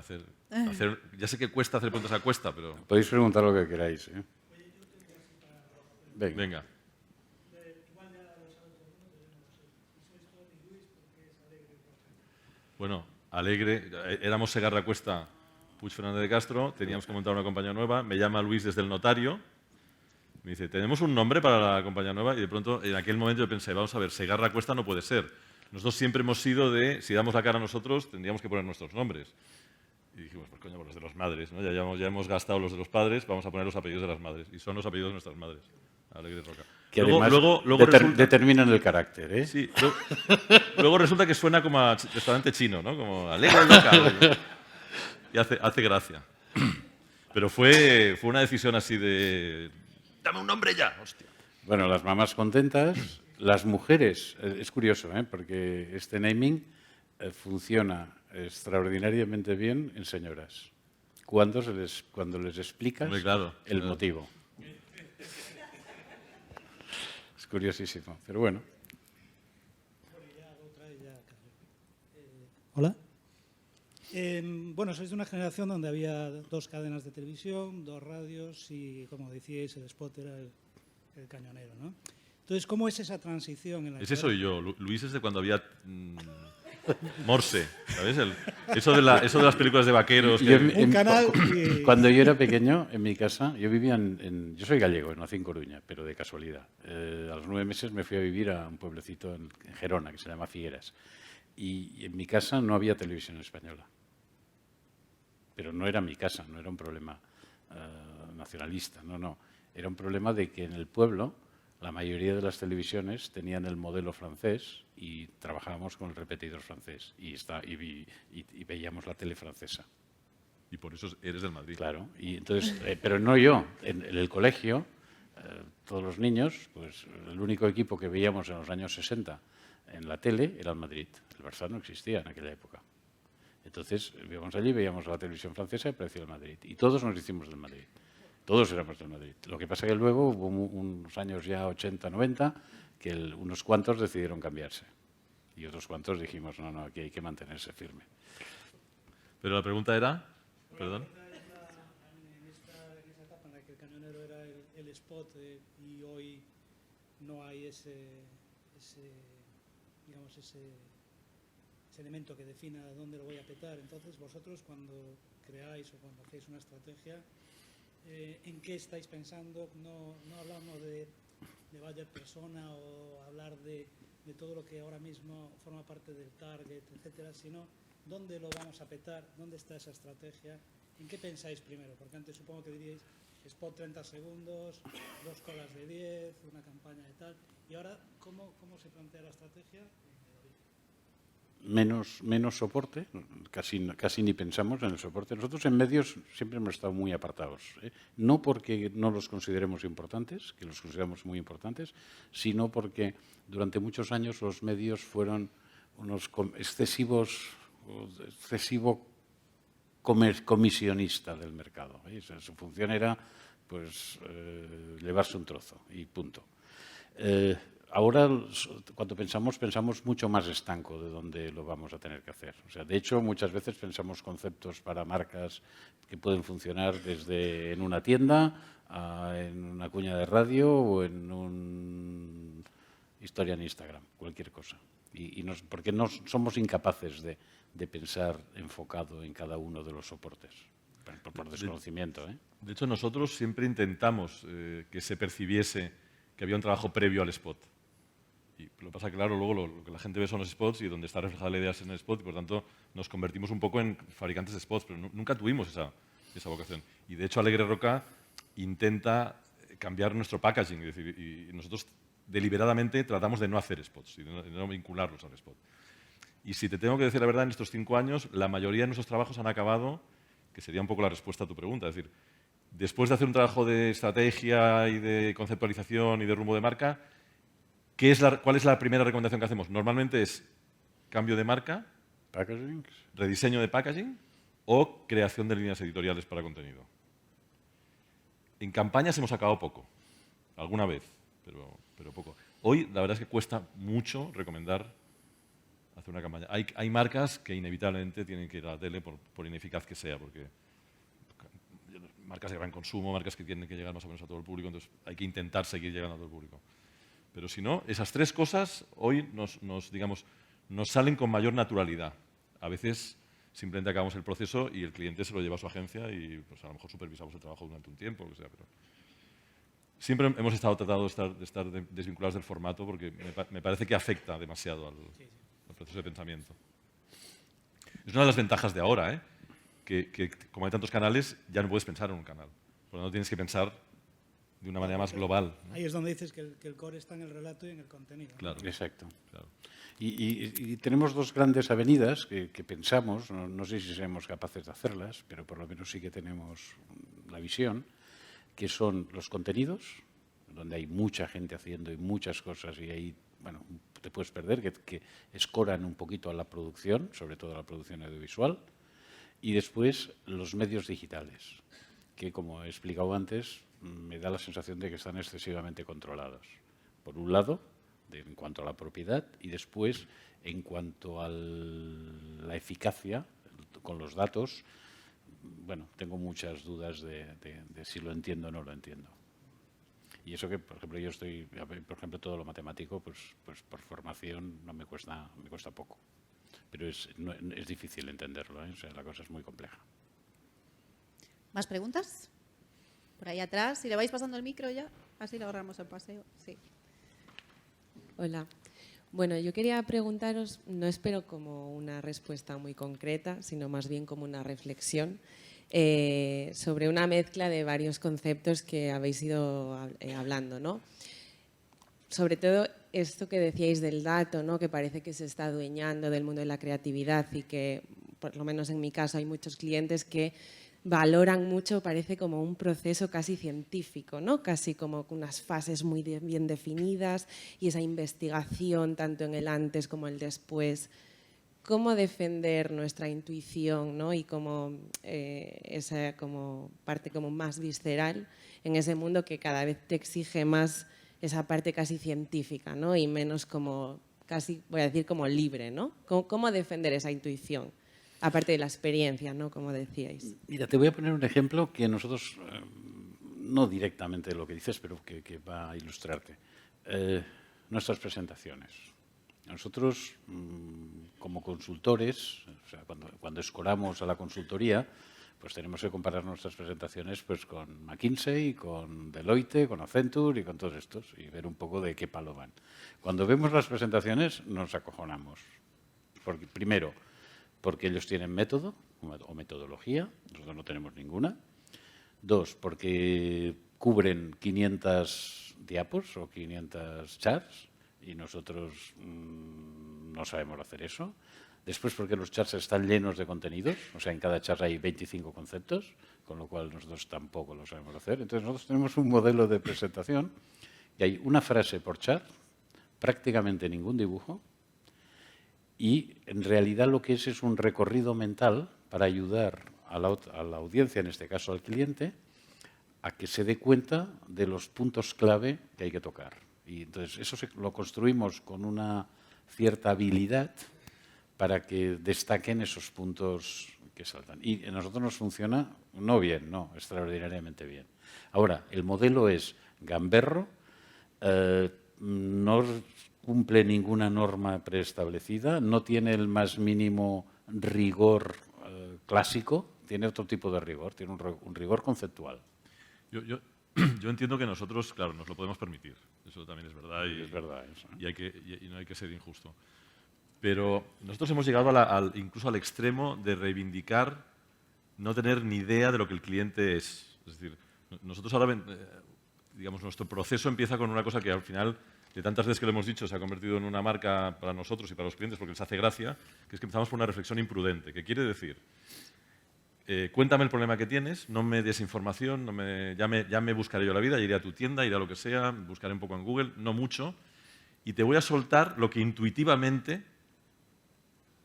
Speaker 2: ya sé que cuesta hacer preguntas a cuesta, pero
Speaker 3: Podéis preguntar lo que queráis, ¿eh? Venga.
Speaker 2: venga. Bueno, alegre. Éramos Segarra Cuesta, Puig Fernández de Castro, teníamos que montar una compañía nueva. Me llama Luis desde el notario. Me dice, ¿tenemos un nombre para la compañía nueva? Y de pronto, en aquel momento yo pensé, vamos a ver, Segarra Cuesta no puede ser. Nosotros siempre hemos sido de, si damos la cara a nosotros, tendríamos que poner nuestros nombres. Y dijimos, pues coño, pues los de las madres, ¿no? Ya hemos gastado los de los padres, vamos a poner los apellidos de las madres. Y son los apellidos de nuestras madres. Alegre Roca.
Speaker 3: Que luego determinan el carácter, ¿eh?
Speaker 2: Sí, luego resulta que suena como a restaurante chino, ¿no? Como Alegre Roca. Y hace gracia. Pero fue una decisión así de... ¡Dame un nombre ya! Hostia.
Speaker 3: Bueno, las mamás contentas, las mujeres, es curioso, ¿eh? Porque este naming funciona extraordinariamente bien en señoras, cuando les explicas
Speaker 2: Hombre, claro,
Speaker 3: el
Speaker 2: claro.
Speaker 3: motivo. Es curiosísimo, pero bueno.
Speaker 4: Hola. Bueno, sois de una generación donde había 2 cadenas de televisión, 2 radios y, como decíais, el spot era el cañonero, ¿no? Entonces, ¿cómo es esa transición? En la
Speaker 2: Ese
Speaker 4: que
Speaker 2: soy yo. Luis es de cuando había Morse, ¿sabes? Eso de las películas de vaqueros.
Speaker 3: Yo
Speaker 2: que-
Speaker 4: Un canal y-
Speaker 3: Cuando yo era pequeño, en mi casa, yo vivía yo soy gallego, nací en Coruña, pero de casualidad. A los 9 meses me fui a vivir a un pueblecito en Gerona, que se llama Figueras. Y en mi casa no había televisión española. Pero no era mi casa, no era un problema nacionalista, no. Era un problema de que en el pueblo la mayoría de las televisiones tenían el modelo francés y trabajábamos con el repetidor francés y veíamos la tele francesa.
Speaker 2: Y por eso eres del Madrid.
Speaker 3: Claro, y entonces, pero no yo. En el colegio, todos los niños, pues el único equipo que veíamos en los años 60 en la tele era el Madrid. El Barça no existía en aquella época. Entonces, íbamos allí, veíamos la televisión francesa y aparecía el Madrid. Y todos nos hicimos del Madrid. Todos éramos del Madrid. Lo que pasa es que luego hubo unos años ya 80, 90, que unos cuantos decidieron cambiarse. Y otros cuantos dijimos, no, aquí hay que mantenerse firme.
Speaker 2: Pero la pregunta era... Perdón.
Speaker 4: en esa etapa en la que el cañonero era el spot y hoy no hay ese elemento que defina dónde lo voy a petar. Entonces, vosotros cuando creáis o cuando hacéis una estrategia, ¿en qué estáis pensando? No hablamos de buyer persona o hablar de todo lo que ahora mismo forma parte del target, etcétera, sino dónde lo vamos a petar, dónde está esa estrategia, ¿en qué pensáis primero? Porque antes supongo que diríais spot 30 segundos, 2 colas de 10, una campaña de tal, y ahora ¿cómo se plantea la estrategia?
Speaker 3: Menos soporte, casi ni pensamos en el soporte. Nosotros en medios siempre hemos estado muy apartados, ¿eh? No porque no los consideremos importantes, que los consideramos muy importantes, sino porque durante muchos años los medios fueron unos excesivo comisionista del mercado, ¿eh? Su función era pues llevarse un trozo y punto. Ahora, cuando pensamos mucho más estanco de dónde lo vamos a tener que hacer. O sea, de hecho, muchas veces pensamos conceptos para marcas que pueden funcionar desde en una tienda, en una cuña de radio o en una historia en Instagram, cualquier cosa. Porque no somos incapaces de pensar enfocado en cada uno de los soportes, por desconocimiento.
Speaker 2: De hecho, nosotros siempre intentamos que se percibiese que había un trabajo previo al spot. Y lo que pasa, claro, luego lo que la gente ve son los spots y donde está reflejada la idea es en el spot y por tanto nos convertimos un poco en fabricantes de spots, pero nunca tuvimos esa vocación. Y de hecho Alegre Roca intenta cambiar nuestro packaging, es decir, y nosotros deliberadamente tratamos de no hacer spots y de no vincularlos al spot. Y si te tengo que decir la verdad, en estos 5 años la mayoría de nuestros trabajos han acabado, que sería un poco la respuesta a tu pregunta, es decir, después de hacer un trabajo de estrategia y de conceptualización y de rumbo de marca, ¿cuál es la primera recomendación que hacemos? Normalmente es cambio de marca,
Speaker 3: Packaging,
Speaker 2: rediseño de packaging o creación de líneas editoriales para contenido. En campañas hemos acabado poco, alguna vez, pero poco. Hoy la verdad es que cuesta mucho recomendar hacer una campaña. Hay marcas que inevitablemente tienen que ir a la tele por ineficaz que sea, porque marcas de gran consumo, marcas que tienen que llegar más o menos a todo el público, entonces hay que intentar seguir llegando a todo el público. Pero si no, esas 3 cosas hoy nos salen con mayor naturalidad. A veces simplemente acabamos el proceso y el cliente se lo lleva a su agencia y pues, a lo mejor supervisamos el trabajo durante un tiempo, o sea, pero siempre hemos estado tratando de estar desvinculados del formato porque me parece que afecta demasiado al proceso de pensamiento. Es una de las ventajas de ahora, que como hay tantos canales, ya no puedes pensar en un canal. Por lo tanto, tienes que pensar de una manera más global, ¿no?
Speaker 4: Ahí es donde dices que el core está en el relato y en el contenido.
Speaker 2: Claro.
Speaker 3: Exacto.
Speaker 2: Claro.
Speaker 3: Y tenemos 2 grandes avenidas que pensamos, no sé si seremos capaces de hacerlas, pero por lo menos sí que tenemos la visión, que son los contenidos, donde hay mucha gente haciendo y muchas cosas y ahí, bueno, te puedes perder, que escoran un poquito a la producción, sobre todo a la producción audiovisual, y después los medios digitales, que como he explicado antes, me da la sensación de que están excesivamente controlados. Por un lado, en cuanto a la propiedad, y después, en cuanto a la eficacia con los datos, bueno, tengo muchas dudas de si lo entiendo o no lo entiendo. Y eso que, por ejemplo, yo estoy, por ejemplo, todo lo matemático, pues por formación no me cuesta poco. Pero es difícil entenderlo, O sea, la cosa es muy compleja.
Speaker 1: ¿Más preguntas? Por ahí atrás, si le vais pasando el micro ya, así le ahorramos el paseo. Sí.
Speaker 5: Hola. Bueno, yo quería preguntaros, no espero como una respuesta muy concreta, sino más bien como una reflexión sobre una mezcla de varios conceptos que habéis ido hablando, ¿no? Sobre todo esto que decíais del dato, ¿no? Que parece que se está adueñando del mundo de la creatividad y que, por lo menos en mi caso, hay muchos clientes que valoran mucho, parece como un proceso casi científico, ¿no? Casi como unas fases muy bien definidas y esa investigación tanto en el antes como el después. ¿Cómo defender nuestra intuición, ¿no? Y como esa como parte como más visceral en ese mundo que cada vez te exige más esa parte casi científica, ¿no? Y menos como casi, voy a decir, como libre, ¿no? ¿Cómo defender esa intuición? Aparte de la experiencia, ¿no? Como decíais.
Speaker 3: Mira, te voy a poner un ejemplo que nosotros, no directamente lo que dices, pero que va a ilustrarte. Nuestras presentaciones. Nosotros, como consultores, o sea, cuando escoramos a la consultoría, pues tenemos que comparar nuestras presentaciones pues con McKinsey, con Deloitte, con Accenture y con todos estos y ver un poco de qué palo van. Cuando vemos las presentaciones nos acojonamos. Primero, porque ellos tienen método o metodología, nosotros no tenemos ninguna. 2, porque cubren 500 diapos o 500 charts y nosotros no sabemos hacer eso. Después, porque los charts están llenos de contenidos, o sea, en cada chart hay 25 conceptos, con lo cual nosotros tampoco lo sabemos hacer. Entonces, nosotros tenemos un modelo de presentación y hay una frase por chart, prácticamente ningún dibujo, y en realidad lo que es un recorrido mental para ayudar a la audiencia, en este caso al cliente, a que se dé cuenta de los puntos clave que hay que tocar. Y entonces eso lo construimos con una cierta habilidad para que destaquen esos puntos que saltan. Y a nosotros nos funciona, no bien, no, extraordinariamente bien. Ahora, el modelo es gamberro, no cumple ninguna norma preestablecida, no tiene el más mínimo rigor clásico, tiene otro tipo de rigor, tiene un rigor conceptual.
Speaker 2: Yo entiendo que nosotros, claro, nos lo podemos permitir. Eso también es verdad. Y,
Speaker 3: es verdad eso.
Speaker 2: Y no hay que ser injusto. Pero nosotros hemos llegado incluso al extremo de reivindicar no tener ni idea de lo que el cliente es. Es decir, nosotros ahora, digamos, nuestro proceso empieza con una cosa que al final, de tantas veces que lo hemos dicho, se ha convertido en una marca para nosotros y para los clientes porque les hace gracia, que es que empezamos por una reflexión imprudente. ¿Qué quiere decir? Cuéntame el problema que tienes, no me des información, ya me buscaré yo la vida, iré a tu tienda, iré a lo que sea, buscaré un poco en Google, no mucho, y te voy a soltar lo que intuitivamente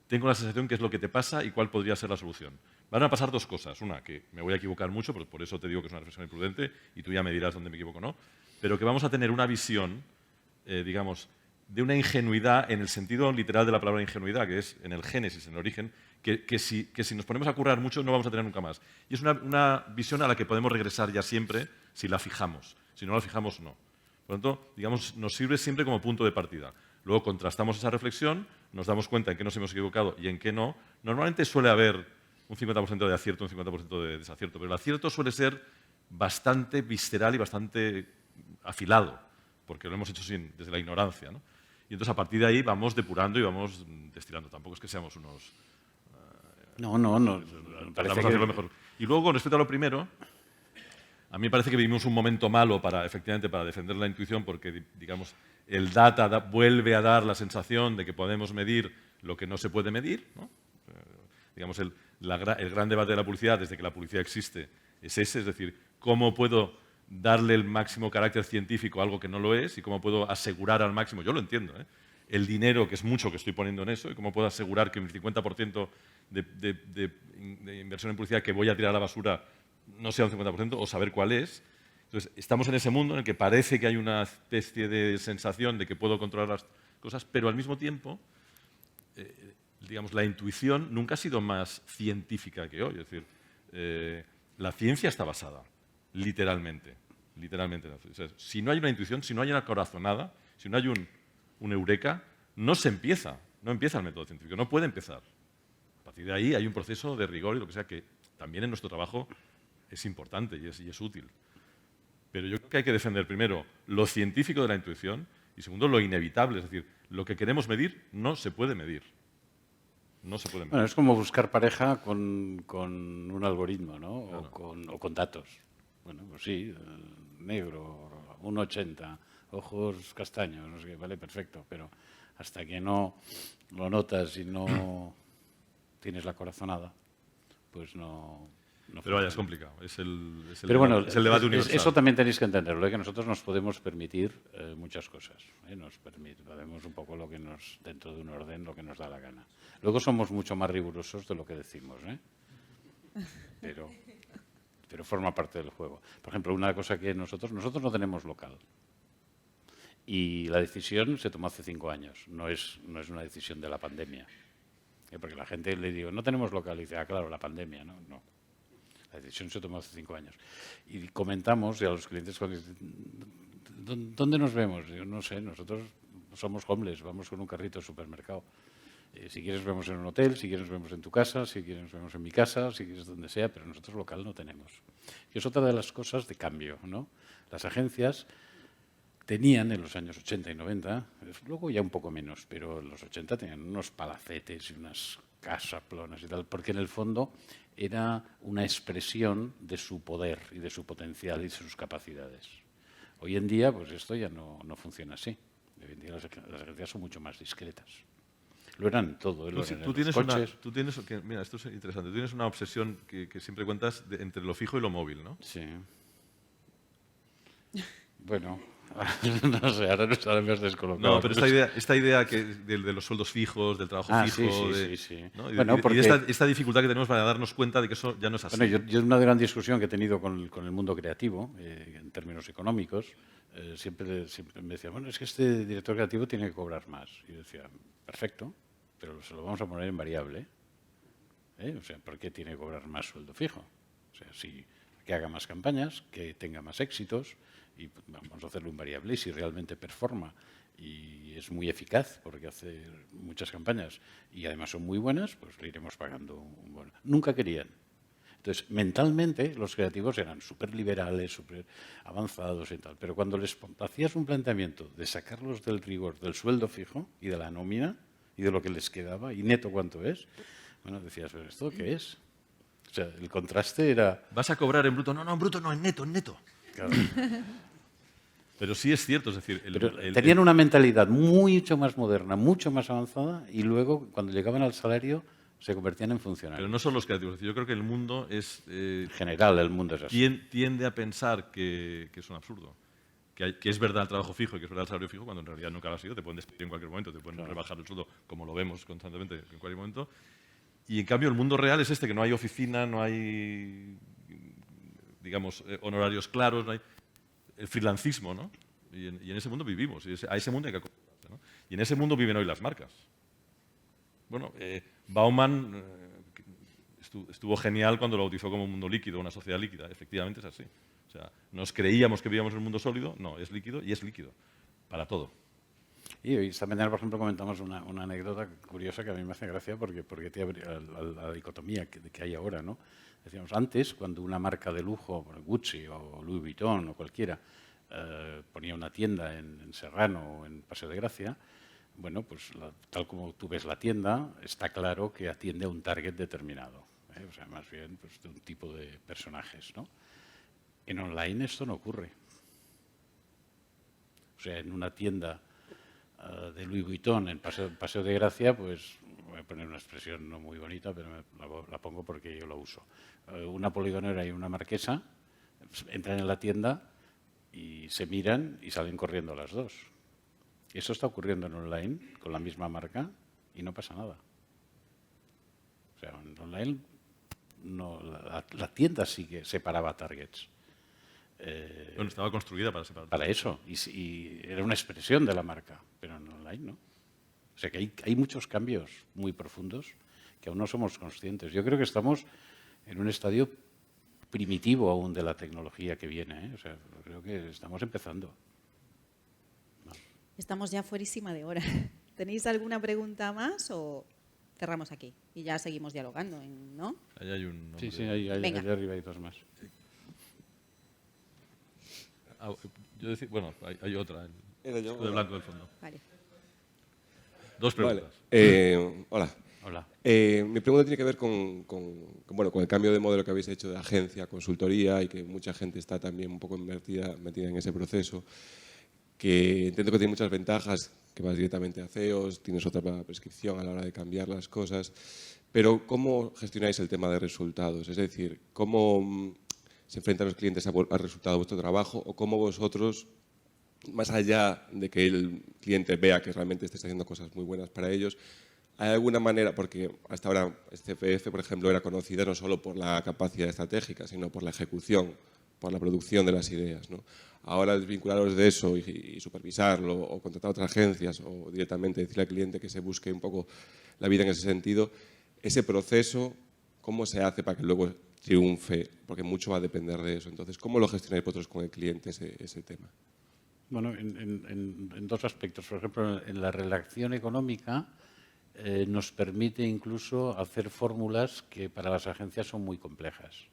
Speaker 2: tengo la sensación que es lo que te pasa y cuál podría ser la solución. Van a pasar dos cosas. Una, que me voy a equivocar mucho, por eso te digo que es una reflexión imprudente, y tú ya me dirás dónde me equivoco o no, pero que vamos a tener una visión, digamos, de una ingenuidad en el sentido literal de la palabra ingenuidad, que es en el génesis, en el origen, que si nos ponemos a currar mucho no vamos a tener nunca más. Y es una visión a la que podemos regresar ya siempre si la fijamos. Si no la fijamos, no. Por lo tanto, digamos, nos sirve siempre como punto de partida. Luego contrastamos esa reflexión, nos damos cuenta en qué nos hemos equivocado y en qué no. Normalmente suele haber un 50% de acierto, un 50% de desacierto, pero el acierto suele ser bastante visceral y bastante afilado, porque lo hemos hecho desde la ignorancia, ¿no? Y entonces a partir de ahí vamos depurando y vamos destilando. Tampoco es que seamos unos...
Speaker 3: No.
Speaker 2: Parece que hacerlo mejor. Y luego, con respecto a lo primero, a mí me parece que vivimos un momento malo efectivamente para defender la intuición, porque, digamos, el data vuelve a dar la sensación de que podemos medir lo que no se puede medir, ¿no? Digamos, el gran debate de la publicidad, desde que la publicidad existe, es ese, es decir, cómo puedo darle el máximo carácter científico a algo que no lo es y cómo puedo asegurar al máximo, yo lo entiendo, el dinero, que es mucho que estoy poniendo en eso, y cómo puedo asegurar que un 50% de inversión en publicidad que voy a tirar a la basura no sea un 50%, o saber cuál es. Entonces, estamos en ese mundo en el que parece que hay una especie de sensación de que puedo controlar las cosas, pero al mismo tiempo, digamos, la intuición nunca ha sido más científica que hoy. Es decir, la ciencia está basada, literalmente. O sea, si no hay una intuición, si no hay una corazonada, si no hay un eureka, no empieza el método científico, no puede empezar. A partir de ahí hay un proceso de rigor y lo que sea que también en nuestro trabajo es importante y es útil. Pero yo creo que hay que defender primero lo científico de la intuición y segundo lo inevitable, es decir, lo que queremos medir no se puede medir. No se puede medir.
Speaker 3: Bueno, es como buscar pareja con un algoritmo, ¿no?
Speaker 2: Claro.
Speaker 3: O con datos. Bueno, pues sí, negro, 1,80, ojos castaños, no sé qué, vale, perfecto, pero hasta que no lo notas y no tienes la corazonada, pues no
Speaker 2: pero vaya, es complicado. Es el debate universal.
Speaker 3: Eso también tenéis que entenderlo, que nosotros nos podemos permitir muchas cosas. Podemos un poco dentro de un orden, lo que nos da la gana. Luego somos mucho más rigurosos de lo que decimos, pero forma parte del juego. Por ejemplo, una cosa que nosotros no tenemos local. Y la decisión se tomó hace 5 años. No es una decisión de la pandemia. Porque la gente le digo, no tenemos local. Y dice, claro, la pandemia. No. La decisión se tomó hace 5 años. Y comentamos, y a los clientes, ¿dónde nos vemos? Yo no sé, nosotros somos homeless, vamos con un carrito al supermercado. Si quieres, vemos en un hotel, si quieres, nos vemos en tu casa, si quieres, nos vemos en mi casa, si quieres, donde sea, pero nosotros local no tenemos. Y es otra de las cosas de cambio, ¿no? Las agencias tenían en los años 80 y 90, luego ya un poco menos, pero en los 80 tenían unos palacetes y unas casaplonas y tal, porque en el fondo era una expresión de su poder y de su potencial y de sus capacidades. Hoy en día, pues esto ya no funciona así. Hoy en día las agencias son mucho más discretas. Lo eran todo.
Speaker 2: Tú tienes, mira, esto es interesante. Tú tienes una obsesión que siempre cuentas entre lo fijo y lo móvil, ¿no?
Speaker 3: Sí. Bueno, No sé, ahora me has descolocado.
Speaker 2: No, pero esta idea de los sueldos fijos, del trabajo fijo...
Speaker 3: Sí.
Speaker 2: ¿no?
Speaker 3: Bueno,
Speaker 2: y
Speaker 3: porque...
Speaker 2: esta dificultad que tenemos para darnos cuenta de que eso ya no es así.
Speaker 3: Bueno, yo una gran discusión que he tenido con el mundo creativo, en términos económicos, siempre me decía, bueno, es que este director creativo tiene que cobrar más. Y yo decía, perfecto, pero se lo vamos a poner en variable. O sea, ¿por qué tiene que cobrar más sueldo fijo? O sea, que haga más campañas, que tenga más éxitos, y vamos a hacerlo en variable. Y si realmente performa y es muy eficaz, porque hace muchas campañas y además son muy buenas, pues le iremos pagando un bono. Nunca querían. Entonces, mentalmente, los creativos eran súper liberales, súper avanzados y tal. Pero cuando les hacías un planteamiento de sacarlos del rigor del sueldo fijo y de la nómina y de lo que les quedaba, y neto cuánto es, bueno, decías, ¿pero esto qué es? O sea, el contraste era...
Speaker 2: ¿Vas a cobrar en bruto? No, en bruto no, en neto, en neto.
Speaker 3: Claro.
Speaker 2: Pero sí es cierto, es decir...
Speaker 3: Tenían una mentalidad mucho más moderna, mucho más avanzada, y luego, cuando llegaban al salario, se convertían en funcionarios.
Speaker 2: Pero no son los creativos. Yo creo que el mundo es...
Speaker 3: en general, el mundo es así.
Speaker 2: Tiende a pensar que es un absurdo. Que es verdad el trabajo fijo y que es verdad el salario fijo, cuando en realidad nunca lo ha sido. Te pueden despedir en cualquier momento, te pueden rebajar el sueldo, como lo vemos constantemente en cualquier momento. Y en cambio el mundo real es que no hay oficina, no hay, digamos, honorarios claros, no hay el freelancismo, ¿no? Y en ese mundo vivimos, y a ese mundo hay que acostumbrarse, ¿no? Y en ese mundo viven hoy las marcas. Bueno, Bauman estuvo genial cuando lo bautizó como un mundo líquido, una sociedad líquida. Efectivamente es así. O sea, nos creíamos que vivíamos en un mundo sólido, no, es líquido y es líquido, para todo.
Speaker 3: Y hoy, esta mañana, por ejemplo, comentamos una anécdota curiosa que a mí me hace gracia porque te abre la dicotomía que hay ahora, ¿no? Decíamos, antes, cuando una marca de lujo, Gucci o Louis Vuitton o cualquiera, ponía una tienda en Serrano o en Paseo de Gracia, bueno, pues tal como tú ves la tienda, está claro que atiende a un target determinado. O sea, más bien pues, de un tipo de personajes, ¿no? En online esto no ocurre. O sea, en una tienda de Louis Vuitton en Paseo de Gracia, pues voy a poner una expresión no muy bonita, pero la pongo porque yo la uso. Una poligonera y una marquesa entran en la tienda y se miran y salen corriendo las dos. Eso está ocurriendo en online con la misma marca y no pasa nada. O sea, en online no, la tienda sí que separaba targets.
Speaker 2: Bueno, estaba construida para separar.
Speaker 3: Para eso, y era una expresión de la marca, pero en online no. O sea que hay muchos cambios muy profundos que aún no somos conscientes. Yo creo que estamos en un estadio primitivo aún de la tecnología que viene, ¿eh? O sea, creo que estamos empezando. No.
Speaker 1: Estamos ya fuerísima de hora. ¿Tenéis alguna pregunta más o cerramos aquí? Y ya seguimos dialogando, ¿no?
Speaker 2: Ahí hay un nombre.
Speaker 3: Sí, allá arriba hay dos más.
Speaker 2: Yo decía, bueno, hay otra,
Speaker 6: Era yo,
Speaker 2: de blanco del fondo.
Speaker 1: Vale.
Speaker 2: Dos preguntas.
Speaker 6: Hola.
Speaker 3: Hola.
Speaker 6: Mi pregunta tiene que ver con el cambio de modelo que habéis hecho de agencia, consultoría, y que mucha gente está también un poco metida en ese proceso, que entiendo que tiene muchas ventajas, que vas directamente a CEOs, tienes otra prescripción a la hora de cambiar las cosas, pero ¿cómo gestionáis el tema de resultados? Es decir, ¿cómo se enfrentan los clientes al resultado de vuestro trabajo, o cómo vosotros, más allá de que el cliente vea que realmente estáis haciendo cosas muy buenas para ellos, ¿hay alguna manera? Porque hasta ahora CFF, por ejemplo, era conocida no solo por la capacidad estratégica, sino por la ejecución, por la producción de las ideas, ¿no? Ahora, desvincularos de eso y supervisarlo, o contratar a otras agencias, o directamente decirle al cliente que se busque un poco la vida en ese sentido, ese proceso, ¿cómo se hace para que luego triunfe? Porque mucho va a depender de eso. Entonces, ¿cómo lo gestionáis vosotros con el cliente ese tema?
Speaker 3: Bueno, en dos aspectos. Por ejemplo, en la redacción económica nos permite incluso hacer fórmulas que para las agencias son muy complejas.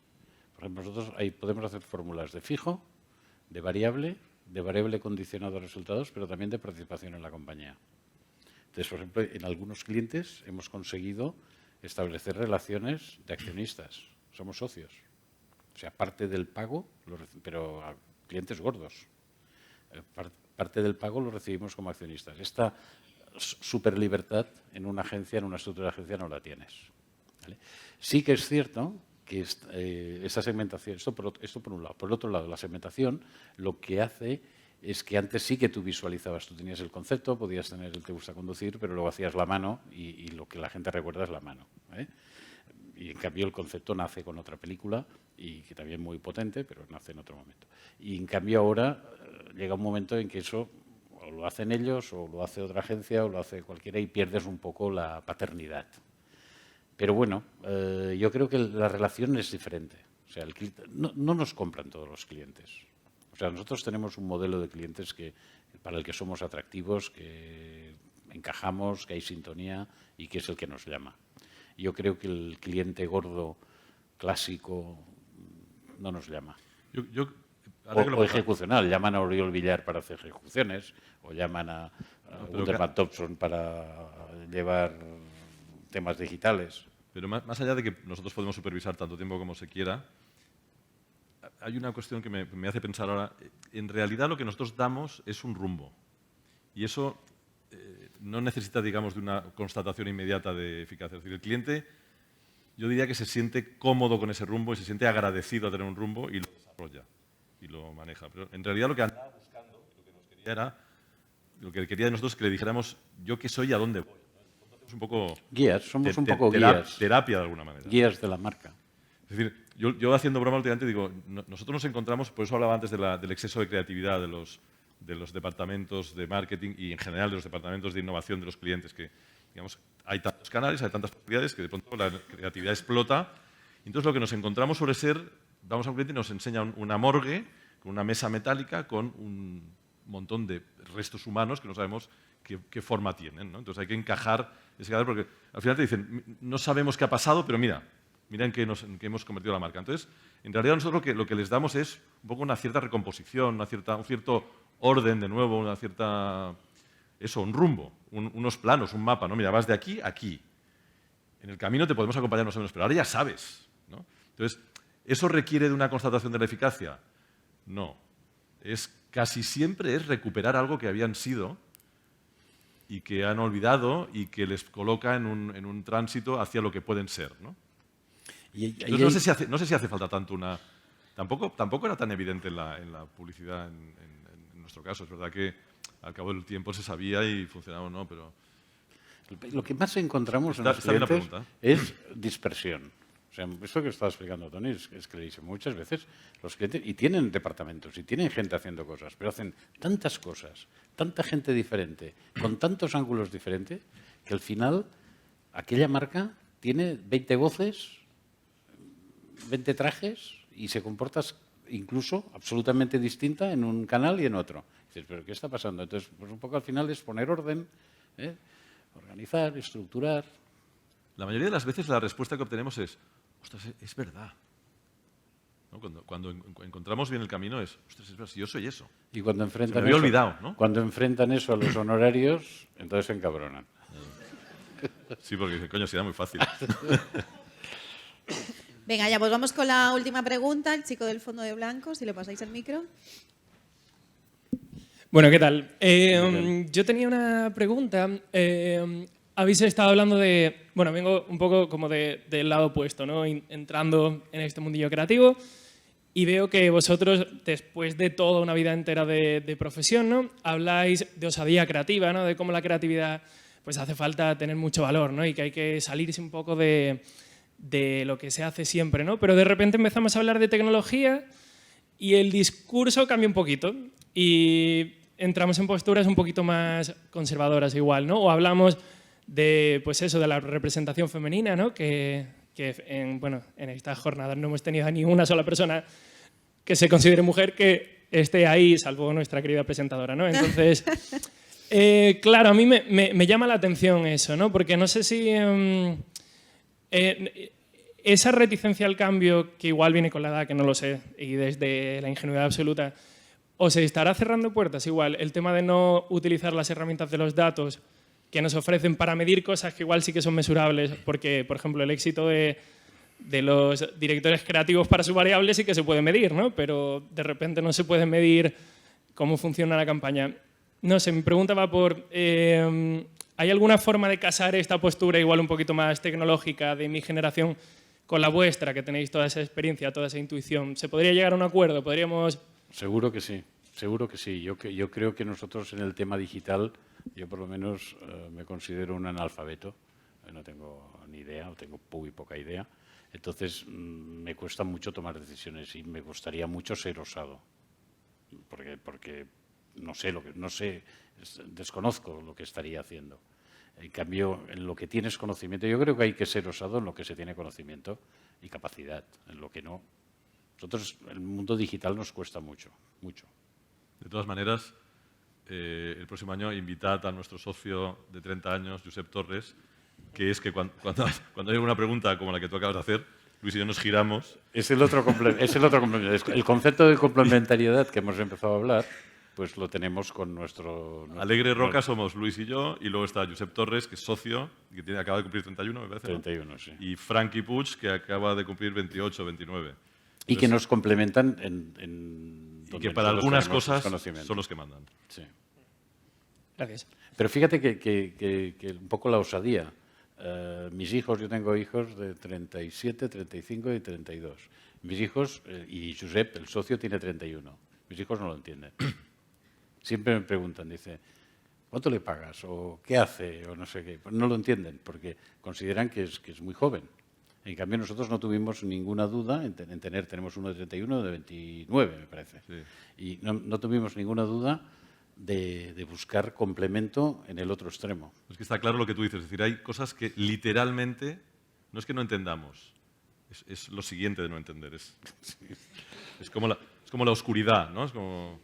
Speaker 3: Por ejemplo, nosotros ahí podemos hacer fórmulas de fijo, de variable condicionado a resultados, pero también de participación en la compañía. Entonces, por ejemplo, en algunos clientes hemos conseguido establecer relaciones de accionistas. Somos socios. O sea, parte del pago, pero a clientes gordos. Parte del pago lo recibimos como accionistas. Esta super libertad en una agencia, en una estructura de agencia, no la tienes. ¿Vale? Sí que es cierto que esta segmentación, esto por un lado. Por el otro lado, la segmentación lo que hace es que antes sí que tú visualizabas, tú tenías el concepto, podías tener el te gusta conducir, pero luego hacías la mano y lo que la gente recuerda es la mano, ¿eh? Y en cambio el concepto nace con otra película, y que también muy potente, pero nace en otro momento. Y en cambio ahora llega un momento en que eso o lo hacen ellos, o lo hace otra agencia, o lo hace cualquiera, y pierdes un poco la paternidad. Pero bueno, yo creo que la relación es diferente. O sea, no nos compran todos los clientes. O sea, nosotros tenemos un modelo de clientes para el que somos atractivos, que encajamos, que hay sintonía y que es el que nos llama. Yo creo que el cliente gordo, clásico, no nos llama. O ejecucional. Llaman a Oriol Villar para hacer ejecuciones, o llaman a Gunderman Thompson para llevar temas digitales.
Speaker 2: Pero más allá de que nosotros podemos supervisar tanto tiempo como se quiera, hay una cuestión que me hace pensar ahora. En realidad lo que nosotros damos es un rumbo. Y eso no necesita, digamos, de una constatación inmediata de eficacia. Es decir, el cliente, yo diría que se siente cómodo con ese rumbo y se siente agradecido a tener un rumbo y lo desarrolla y lo maneja. Pero en realidad lo que andaba buscando, lo que nos quería era, lo que quería de nosotros es que le dijéramos yo qué soy y a dónde voy. Entonces, un poco
Speaker 3: guías, somos un poco guías.
Speaker 2: Terapia de alguna manera.
Speaker 3: Guías de la marca.
Speaker 2: Es decir, yo haciendo broma últimamente digo, nosotros nos encontramos, por eso hablaba antes del exceso de creatividad de los departamentos de marketing y en general de los departamentos de innovación de los clientes, que digamos, hay tantos canales, hay tantas posibilidades que de pronto la creatividad explota. Entonces lo que nos encontramos suele ser, vamos a un cliente y nos enseña una morgue con una mesa metálica con un montón de restos humanos que no sabemos qué forma tienen, ¿no? Entonces hay que encajar ese cadáver porque al final te dicen, no sabemos qué ha pasado, pero mira en qué hemos convertido la marca. Entonces, en realidad nosotros lo que les damos es un poco una cierta recomposición, un cierto orden de nuevo, un rumbo, unos planos, un mapa, ¿no? Mira, vas de aquí a aquí. En el camino te podemos acompañar más o menos, pero ahora ya sabes, ¿no? Entonces, ¿eso requiere de una constatación de la eficacia? No. Casi siempre es recuperar algo que habían sido y que han olvidado y que les coloca en un tránsito hacia lo que pueden ser, ¿no? Entonces, no sé si hace falta tanto una... Tampoco era tan evidente en la publicidad en nuestro caso. Es verdad que al cabo del tiempo se sabía y funcionaba o no, pero...
Speaker 3: Lo que más encontramos en los clientes es dispersión. O sea, eso que estaba explicando Toni es que le dice muchas veces los clientes, y tienen departamentos, y tienen gente haciendo cosas, pero hacen tantas cosas, tanta gente diferente, con tantos ángulos diferentes, que al final aquella marca tiene 20 voces, 20 trajes y se comporta incluso absolutamente distinta en un canal y en otro. Dices, ¿pero qué está pasando? Entonces, pues un poco al final es poner orden, organizar, estructurar.
Speaker 2: La mayoría de las veces la respuesta que obtenemos es, ostras, es verdad. ¿No? Cuando encontramos bien el camino es, ostras, es verdad, si yo soy eso.
Speaker 3: Y cuando enfrentan,
Speaker 2: me había olvidado, ¿no?
Speaker 3: Cuando enfrentan eso a los honorarios, entonces se encabronan.
Speaker 2: Sí, porque dicen, coño, será muy fácil.
Speaker 1: Venga, ya, pues vamos con la última pregunta. El chico del fondo de blanco, si le pasáis el micro.
Speaker 7: Bueno, ¿qué tal? Yo tenía una pregunta. Habéis estado hablando de... Bueno, vengo un poco como del lado opuesto, ¿no? Entrando en este mundillo creativo y veo que vosotros, después de toda una vida entera de profesión, ¿no? Habláis de osadía creativa, ¿no? De cómo la creatividad pues hace falta tener mucho valor, ¿no? Y que hay que salirse un poco de lo que se hace siempre, ¿no? Pero de repente empezamos a hablar de tecnología y el discurso cambia un poquito y entramos en posturas un poquito más conservadoras igual, ¿no? O hablamos de, pues eso, de la representación femenina, ¿no? Que en estas jornadas no hemos tenido a ni una sola persona que se considere mujer que esté ahí, salvo nuestra querida presentadora, ¿no? Entonces, claro, a mí me llama la atención eso, ¿no? Porque no sé si... esa reticencia al cambio, que igual viene con la edad, que no lo sé, y desde la ingenuidad absoluta, o se estará cerrando puertas igual, el tema de no utilizar las herramientas de los datos que nos ofrecen para medir cosas que igual sí que son mesurables, porque, por ejemplo, el éxito de los directores creativos para su variable sí que se puede medir, ¿no? Pero de repente no se puede medir cómo funciona la campaña. No sé, mi pregunta va por... ¿hay alguna forma de casar esta postura igual un poquito más tecnológica de mi generación con la vuestra, que tenéis toda esa experiencia, toda esa intuición? ¿Se podría llegar a un acuerdo? ¿Podríamos...?
Speaker 3: Seguro que sí. Seguro que sí. Yo creo que nosotros en el tema digital, yo por lo menos me considero un analfabeto. No tengo ni idea, o tengo muy poca idea. Entonces me cuesta mucho tomar decisiones y me gustaría mucho ser osado. Porque no sé, desconozco lo que estaría haciendo. En cambio, en lo que tienes conocimiento, yo creo que hay que ser osado en lo que se tiene conocimiento y capacidad, en lo que no. Nosotros, el mundo digital nos cuesta mucho, mucho.
Speaker 2: De todas maneras, el próximo año invitad a nuestro socio de 30 años, Josep Torres, que es que cuando hay alguna pregunta como la que tú acabas de hacer, Luis y yo nos giramos.
Speaker 3: Es el otro complemento. El concepto de complementariedad que hemos empezado a hablar, pues lo tenemos con nuestro...
Speaker 2: Alegre Roca somos Luis y yo, y luego está Josep Torres, que es socio, que acaba de cumplir 31, me parece, ¿no?
Speaker 3: 31, sí.
Speaker 2: Y Frankie Puig, que acaba de cumplir 28, 29.
Speaker 3: Y que nos complementan en
Speaker 2: y que para algunas cosas son los que mandan.
Speaker 3: Sí.
Speaker 7: Gracias.
Speaker 3: Pero fíjate que un poco la osadía. Mis hijos, yo tengo hijos de 37, 35 y 32. Mis hijos, y Josep, el socio, tiene 31. Mis hijos no lo entienden. Siempre me preguntan, dice, ¿cuánto le pagas? ¿O qué hace? O no sé qué. Pues no lo entienden porque consideran que es muy joven. En cambio, nosotros no tuvimos ninguna duda en tenemos uno de 31 de 29, me parece.
Speaker 2: Sí.
Speaker 3: Y no tuvimos ninguna duda de buscar complemento en el otro extremo.
Speaker 2: Es que está claro lo que tú dices. Es decir, hay cosas que literalmente no es que no entendamos. Es lo siguiente de no entender. Es como la oscuridad, ¿no? Es como...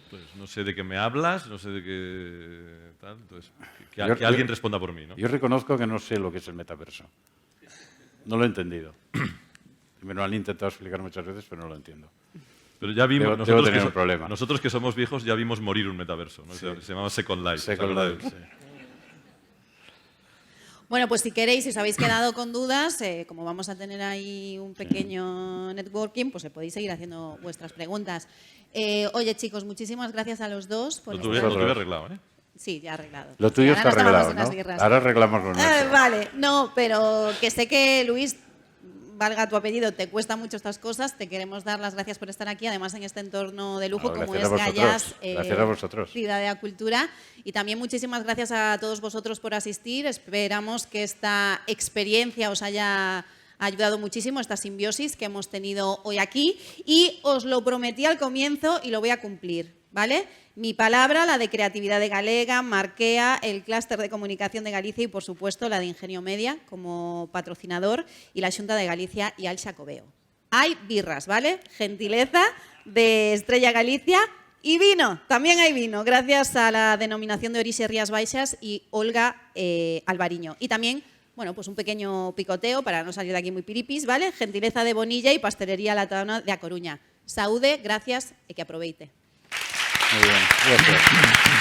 Speaker 2: Pues no sé de qué me hablas, no sé de qué tal. Entonces, que alguien responda por mí, ¿no?
Speaker 3: Yo reconozco que no sé lo que es el metaverso. No lo he entendido. Me lo han intentado explicar muchas veces, pero no lo entiendo.
Speaker 2: Pero ya vimos,
Speaker 3: debo tener un problema.
Speaker 2: Nosotros que somos viejos ya vimos morir un metaverso, ¿no?
Speaker 3: Sí.
Speaker 2: Se llamaba Second Life.
Speaker 3: Second Life, sí.
Speaker 1: Bueno, pues si queréis, si os habéis quedado con dudas, como vamos a tener ahí un pequeño networking, pues podéis seguir haciendo vuestras preguntas. Oye, chicos, muchísimas gracias a los dos por
Speaker 2: Lo
Speaker 1: estar
Speaker 2: tuve
Speaker 1: aquí.
Speaker 2: arreglado, ¿eh?
Speaker 1: Sí, ya arreglado.
Speaker 3: Lo tuyo
Speaker 1: Sí, ahora
Speaker 3: está
Speaker 1: nos tomamos
Speaker 3: arreglado,
Speaker 1: unas
Speaker 3: ¿no?
Speaker 1: birras.
Speaker 3: Ahora arreglamos lo nuestro.
Speaker 1: Vale, no, pero que sé que Luis, valga tu apellido, te cuesta mucho estas cosas. Te queremos dar las gracias por estar aquí, además en este entorno de lujo
Speaker 3: No,
Speaker 1: como
Speaker 3: gracias
Speaker 1: es
Speaker 3: a vosotros.
Speaker 1: Gallas,
Speaker 3: Gracias a vosotros.
Speaker 1: Ciudad de la Cultura. Y también muchísimas gracias a todos vosotros por asistir. Esperamos que esta experiencia os haya ayudado muchísimo, esta simbiosis que hemos tenido hoy aquí. Y os lo prometí al comienzo y lo voy a cumplir, ¿vale? Mi palabra, la de Creatividad de Galega, Marquea, el Clúster de Comunicación de Galicia y, por supuesto, la de Ingenio Media como patrocinador y la Xunta de Galicia y al Xacobeo. Hay birras, ¿vale? Gentileza de Estrella Galicia y vino, también hay vino, gracias a la denominación de Orixe Rías Baixas y Olga Alvariño. Y también, bueno, pues un pequeño picoteo para no salir de aquí muy piripis, ¿vale? Gentileza de Bonilla y Pastelería La Taona de A Coruña. Saúde, gracias y que aproveite.
Speaker 3: Muy bien, gracias.